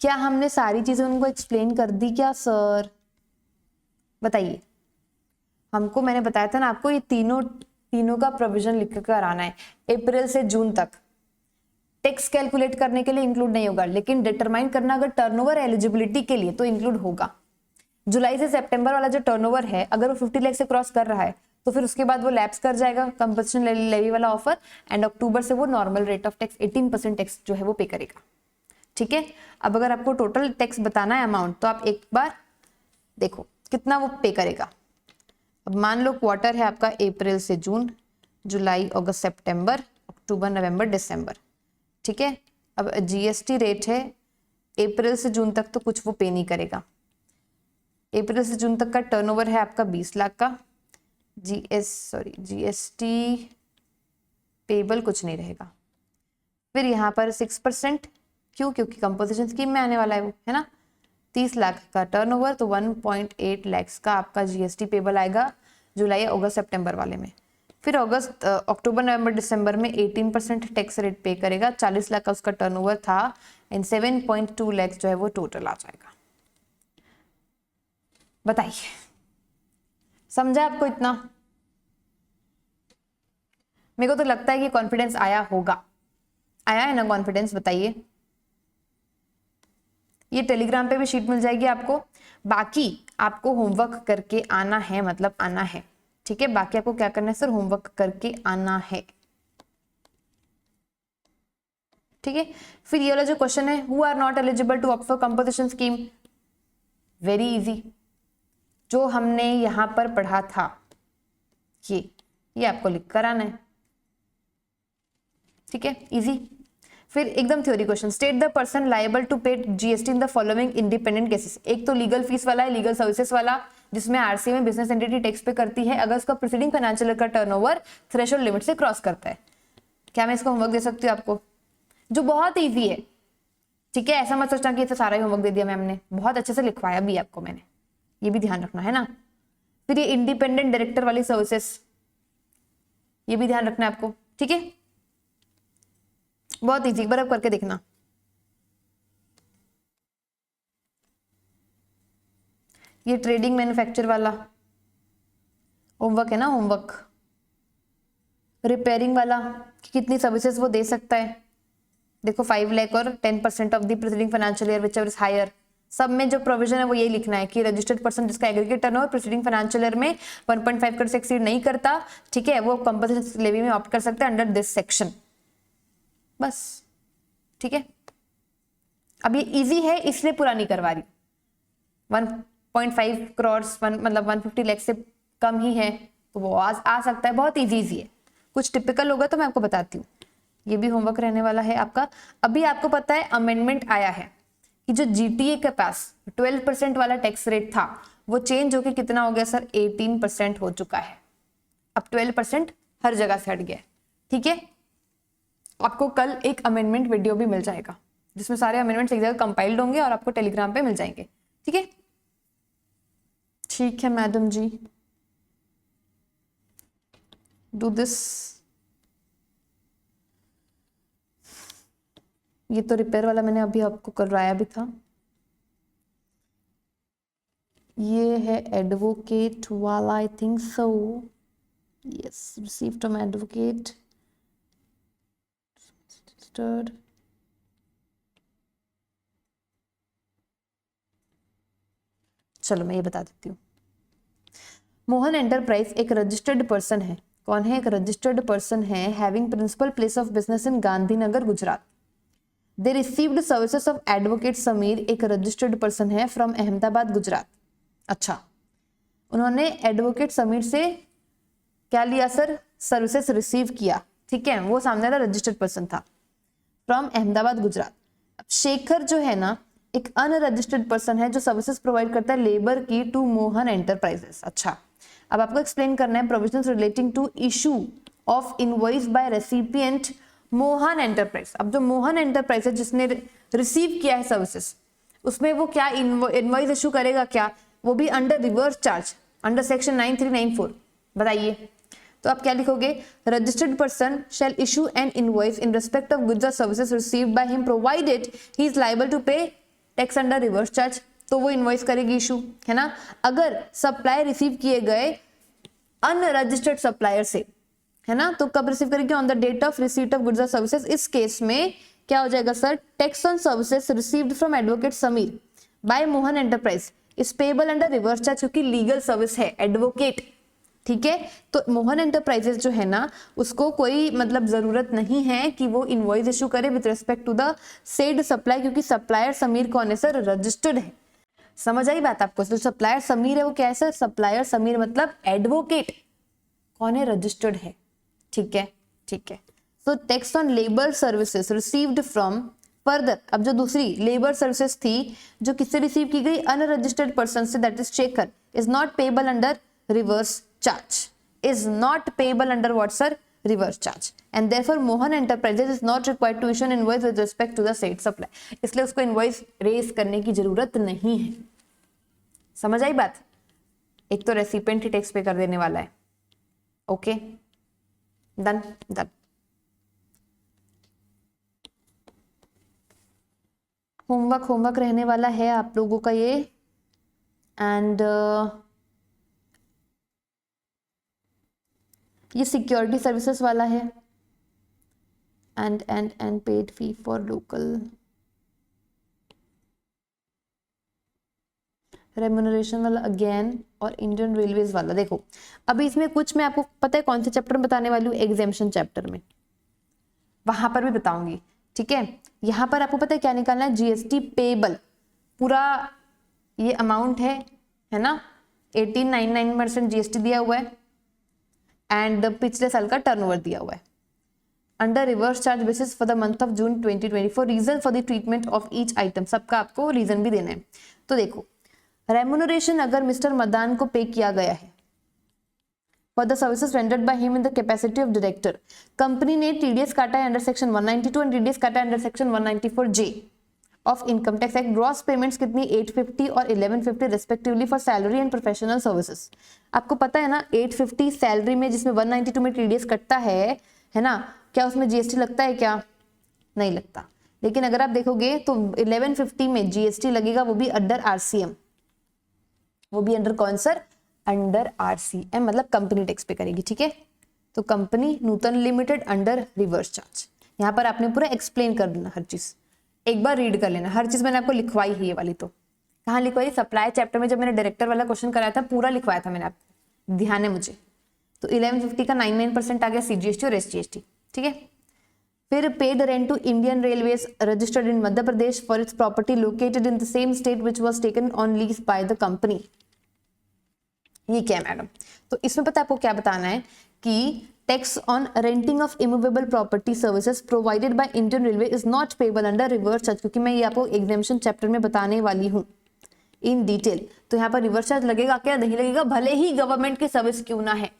क्या? हमने सारी चीजें उनको एक्सप्लेन कर दी क्या सर, बताइए। हमको मैंने बताया था ना आपको, ये तीनों का प्रोविजन लिख कर आना है। अप्रैल से जून तक टैक्स कैलकुलेट करने के लिए इंक्लूड नहीं होगा, लेकिन डिटरमाइन करना अगर टर्नओवर एलिजिबिलिटी के लिए तो इंक्लूड होगा। जुलाई से सितंबर वाला जो टर्नओवर है, अगर वो 50 लाख से क्रॉस कर रहा है तो फिर उसके बाद वो लैप्स कर जाएगा कंपल्सन लेवी वाला ऑफर, एंड अक्टूबर से वो normal rate of tax 18% tax जो है वो पे करेगा, ठीक है। अब अगर आपको टोटल टैक्स बताना है अमाउंट, तो आप एक बार देखो कितना वो पे करेगा। अब मान लो क्वार्टर है आपका अप्रैल से जून, जुलाई अगस्त सितंबर अक्टूबर नवंबर दिसंबर, ठीक है। अब जीएसटी रेट है अप्रैल से जून तक, तो कुछ वो पे नहीं करेगा। अप्रैल से जून तक का टर्नओवर है आपका 20 लाख का, जीएसटी पेबल कुछ नहीं रहेगा। फिर यहाँ पर 6%, क्यों? क्योंकि कंपोजिशन स्कीम में आने वाला है वो, है ना। 30 लाख का टर्नओवर, तो 1.8 लाख का आपका जीएसटी पेबल आएगा जुलाई अगस्त सितंबर वाले में। फिर अगस्त अक्टूबर नवंबर दिसंबर में 18% टैक्स रेट पे करेगा। 40 लाख का उसका टर्नओवर था एंड 7.2 लाख जो है वो टोटल आ जाएगा। बताइए, समझा आपको इतना? मेरे को तो लगता है कि कॉन्फिडेंस आया होगा, आया है ना कॉन्फिडेंस, बताइए। ये टेलीग्राम पे भी शीट मिल जाएगी आपको। बाकी आपको होमवर्क करके आना है, मतलब आना है, ठीक है। बाकी आपको क्या करना है सर, होमवर्क करके आना है, ठीक है। फिर ये वाला जो क्वेश्चन है, who are not eligible to opt for composition scheme, very easy, जो हमने यहां पर पढ़ा था ये आपको लिख कर आना है, ठीक है, इजी। फिर एकदम theory question, state the person liable to pay GST in the following independent cases. एक तो लीगल फीस वाला है, लीगल सर्विसेज वाला, जिसमें आरसीए में बिजनेस एंटिटी टैक्स पे करती है अगर उसका प्रीसीडिंग फाइनेंशियल ईयर का टर्नओवर थ्रेशोल्ड लिमिट से क्रॉस करता है। क्या मैं इसका होमवर्क दे सकती हूँ आपको, जो बहुत इजी है, ठीक है, ऐसा मत सोचना कि ये तो सारा ही होमवर्क दे दिया मैम ने, बहुत अच्छे से लिखवाया भी आपको मैंने, ये भी ध्यान रखना है ना। फिर ये इंडिपेंडेंट डायरेक्टर वाली सर्विसेज, ये भी ध्यान रखना है आपको, ठीक है। बहुत इजी, बराबर करके देखना। ये ट्रेडिंग मैन्युफैक्चर वाला होमवर्क है ना, होमवर्क। रिपेयरिंग वाला कि कितनी सर्विसेज वो दे सकता है, देखो 5 लाख और 10% of the preceding financial year whichever is higher. सब में जो प्रोविजन है वो यही लिखना है कि रजिस्टर्ड पर्सन जिसका aggregate turnover preceding financial year में 1.5 करोड़ से एक्सीड नहीं करता, ठीक है, वो कंपनसेशन लेवी में ऑप्ट कर सकता है अंडर दिस सेक्शन, बस, ठीक है। अब ये इजी है इसलिए पूरा नहीं करवा रही, 1.5 करोड़ मतलब 150 लाख से कम ही है तो वो आ सकता है, बहुत इजी है। कुछ टिपिकल होगा तो मैं आपको बताती हूँ। ये भी होमवर्क रहने वाला है आपका। अभी आपको पता है अमेंडमेंट आया है कि जो जीटीए के पास 12% वाला टैक्स रेट था वो चेंज होकर कितना हो गया सर, 18% हो चुका है। अब 12% हर जगह से हट गया है, ठीक है। आपको कल एक अमेंडमेंट वीडियो भी मिल जाएगा जिसमें सारे अमेंडमेंट्स एक जगह कंपाइल्ड होंगे और आपको टेलीग्राम पे मिल जाएंगे, ठीक है। ठीक है मैडम जी, डू दिस। ये तो रिपेयर वाला मैंने अभी आपको करवाया भी था। ये है एडवोकेट वाला, I think so, yes, receive from advocate. चलो मैं ये बता देती हूँ। मोहन एंटरप्राइज एक रजिस्टर्ड पर्सन है। कौन है? एक रजिस्टर्ड पर्सन है, having principal place of business in Gandhinagar Gujarat. They received services of advocate Sameer, एक रजिस्टर्ड पर्सन है, फ्रॉम अहमदाबाद गुजरात। अच्छा, उन्होंने एडवोकेट समीर से क्या लिया सर? सर्विसेज रिसीव किया, ठीक है, वो सामने वाला रजिस्टर्ड पर्सन था, फ्रॉम अहमदाबाद गुजरात। अब शेखर जो है ना एक अनरजिस्टर्ड पर्सन है जो सर्विसेज प्रोवाइड करता है लेबर की टू मोहन एंटरप्राइजेस। अच्छा, अब आपको एक्सप्लेन करना है provisions relating to issue of invoice by recipient Mohan enterprise. अब जो मोहन एंटरप्राइज है जिसने रिसीव किया है सर्विसेज, उसमें वो क्या इनवॉइस इशू करेगा? क्या वो भी under reverse charge, under section 9394। बताइए, तो आप क्या लिखोगे? Registered person shall issue an invoice in respect of goods और services received by him provided he is liable to pay tax under reverse charge. तो वो इनवॉइस करेगी इशू, है ना। अगर सप्लायर रिसीव किए गए अनरजिस्टर्ड सप्लायर से, है ना, तो कब रिसीव करेगी? On the date of receipt of goods और सर्विसेज। इस केस में क्या हो जाएगा sir? Tax on services received from advocate Sameer by Mohan enterprise is payable under reverse charge, क्योंकि लीगल सर्विस है एडवोकेट, ठीक है। तो मोहन एंटरप्राइजेस जो है ना उसको कोई मतलब जरूरत नहीं है कि वो इनवॉइस इशू करे with respect to the said supply, क्योंकि सप्लायर समीर कौन है सर? रजिस्टर्ड है। समझ आई बात आपको? तो सप्लायर समीर है वो क्या है सर? सप्लायर समीर मतलब एडवोकेट कौन है? रजिस्टर्ड है, ठीक है, ठीक है। So tax on labour services received from further, अब जो दूसरी लेबर सर्विसेज थी जो किससे रिसीव की गई? अनरजिस्टर्ड पर्सन से, that is Shekhar, is not payable under reverse charge, is not payable under what sir? Reverse charge, and therefore Mohan Enterprises is not required to issue an invoice with respect to the said supply। इसलिए उसको invoice raise करने की जरूरत नहीं है। समझ आई बात? एक तो रेसिपिएंट ही टैक्स पे कर देने वाला है। Okay, done done. होमवर्क रहने वाला है आप लोगों का ये, एंड ये सिक्योरिटी सर्विसेज वाला है, and paid fee for local remuneration वाला अगेन, और इंडियन रेलवेज वाला। देखो अभी इसमें कुछ मैं आपको पता है कौन से चैप्टर में बताने वाली हूँ? एग्जामिनेशन चैप्टर में, वहां पर भी बताऊंगी, ठीक है। यहाँ पर आपको पता है क्या निकालना है? जीएसटी पेबल, पूरा ये अमाउंट है ना, 1899% जीएसटी दिया हुआ है, एंड पिछले साल का टर्नओवर दिया हुआ है under reverse charge basis for the month of June 2024। Reason for the treatment of each item, सबका आपको रीजन भी देना है। तो देखो, रेम्यूनरेशन अगर मिस्टर मदान को पे किया गया है for the services rendered by him in the capacity of director, company ने टीडीएस काटा है अंडर सेक्शन 192 एंड टीडीएस काटा है under section 194J। Of income tax act gross payments कितनी 850 और 1150 respectively for salary and professional services. आपको पता है ना 850 सैलरी में जिसमें 192 में टीडीएस कटता है ना, क्या उसमें जीएसटी लगता है क्या? नहीं लगता। लेकिन अगर आप देखोगे तो 1150 में जीएसटी लगेगा, वो भी अंडर आरसीएम, वो भी अंडर कौन सर? अंडर आरसीएम, मतलब कंपनी टैक्स पे करेगी। ठीक है, तो कंपनी नूतन लिमिटेड अंडर रिवर्स चार्ज। यहाँ पर आपने पूरा एक्सप्लेन कर देना हर चीज, एक बार रीड कर लेना। हर चीज मैंने आपको लिखवाई है, ये वाली तो कहाँ लिखवाई? सप्लाई चैप्टर में जब मैंने डायरेक्टर वाला क्वेश्चन कराया था पूरा लिखवाया था मैंने आपको, ध्यान है मुझे। तो 1150 का 99% आ गया सीजीएसटी और एसजीएसटी। ठीक है, फिर paid rent to Indian railways registered in Madhya Pradesh for its property located in the same state which was taken on lease by the company. ये क्या है मैडम? तो इसमें पता है आपको क्या बताना है कि tax on renting of immovable property services provided by Indian railway is not payable under reverse charge, क्योंकि मैं ये आपको एग्जामिनेशन चैप्टर में बताने वाली हूँ इन डिटेल। तो यहाँ पर रिवर्स चार्ज लगेगा क्या? नहीं लगेगा, भले ही गवर्नमेंट की सर्विस क्यों ना है,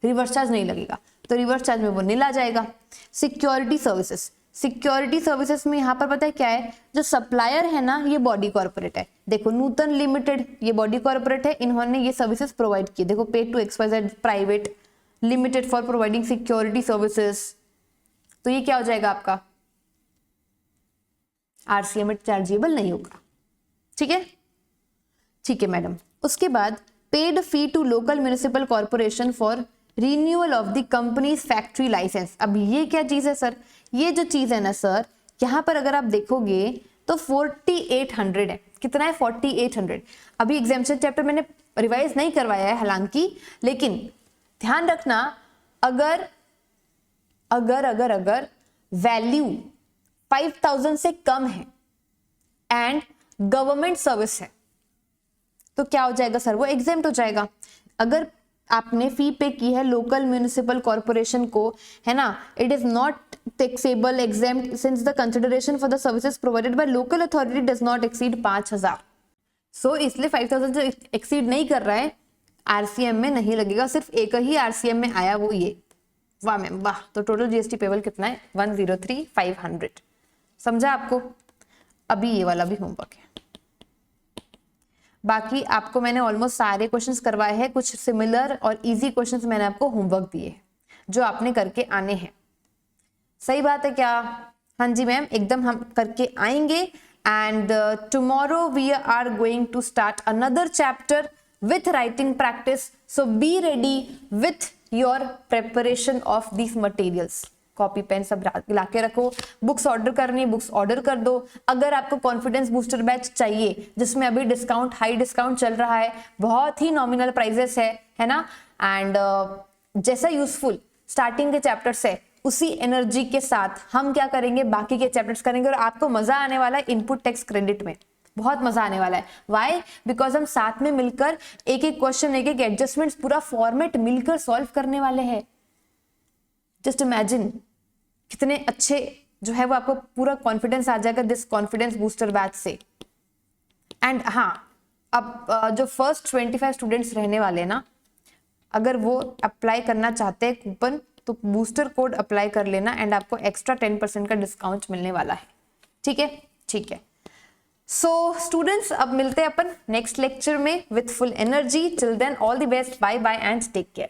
रिवर्स चार्ज नहीं लगेगा। तो रिवर्स चार्ज में वो नील आ जाएगा। सिक्योरिटी सर्विसेज, सिक्योरिटी सर्विसेज में यहाँ पर पता है क्या है? जो सप्लायर है ना ये बॉडी कॉर्पोरेट है। देखो नूतन लिमिटेड ये बॉडी कॉर्पोरेट है, इन्होंने ये सर्विसेज प्रोवाइड की। देखो paid to XYZ private limited for providing security services, तो ये क्या हो जाएगा आपका? आरसीएम में चार्जेबल नहीं होगा। ठीक है, ठीक है मैडम। उसके बाद paid fee to local municipal corporation for renewal of the company's factory licence. अब ये क्या चीज है सर? ये जो चीज है ना सर, यहाँ पर अगर आप देखोगे तो 4800 है। कितना है? 4800। अभी एग्जामिनेशन चैप्टर मैंने रिवाइज नहीं करवाया है हालांकि, लेकिन ध्यान रखना अगर अगर अगर अगर वैल्यू 5000 से कम है एंड गवर्नमेंट सर्विस है तो क्या हो जाएगा सर? वो एग्जेम्प्ट हो जाएगा। अगर आपने फी पे की है लोकल म्युनिसिपल कॉर्पोरेशन को, है ना, it is not taxable exempt since the consideration for the services provided by local authority does not exceed 5000। सो इसलिए 5000 जो एक्सीड नहीं कर रहा है आरसीएम में नहीं लगेगा, सिर्फ एक ही आरसीएम में आया वो ये। वाह मैम वाह। तो टोटल जीएसटी पेबल कितना है? 103,500। समझा आपको? अभी ये वाला भी होमवर्क है। बाकी आपको मैंने ऑलमोस्ट सारे क्वेश्चंस करवाए हैं, कुछ सिमिलर और इजी क्वेश्चंस मैंने आपको होमवर्क दिए हैं जो आपने करके आने हैं। सही बात है क्या? हाँ जी मैम, एकदम हम करके आएंगे। And tomorrow we are going to start another chapter with writing practice, so be ready with your preparation of these materials। Copy pen सब लाके रखो, बुक्स ऑर्डर करनी बुक्स ऑर्डर कर दो। अगर आपको कॉन्फिडेंस बूस्टर बैच चाहिए जिसमें अभी डिस्काउंट हाई डिस्काउंट चल रहा है, बहुत ही नॉमिनल प्राइजेस है ना, एंड जैसा यूजफुल स्टार्टिंग के चैप्टर्स है उसी एनर्जी के साथ हम क्या करेंगे, बाकी के चैप्टर्स करेंगे और आपको मजा आने वाला है इनपुट टैक्स क्रेडिट में, बहुत मजा आने वाला है। व्हाई? बिकॉज हम साथ में मिलकर एक एक क्वेश्चन एक एक एडजस्टमेंट्स पूरा फॉर्मेट मिलकर सॉल्व करने वाले हैं। जस्ट इमेजिन कितने अच्छे जो है वो आपको पूरा कॉन्फिडेंस आ जाएगा दिस कॉन्फिडेंस बूस्टर बैच से। एंड हाँ, अब जो फर्स्ट 25 स्टूडेंट्स रहने वाले हैं ना, अगर वो अप्लाई करना चाहते हैं कूपन तो बूस्टर कोड अप्लाई कर लेना एंड आपको एक्स्ट्रा 10% का डिस्काउंट मिलने वाला है। ठीक है, ठीक है। सो स्टूडेंट्स, अब मिलते हैं अपन नेक्स्ट लेक्चर में with full energy. Till then all the best, bye bye and take care.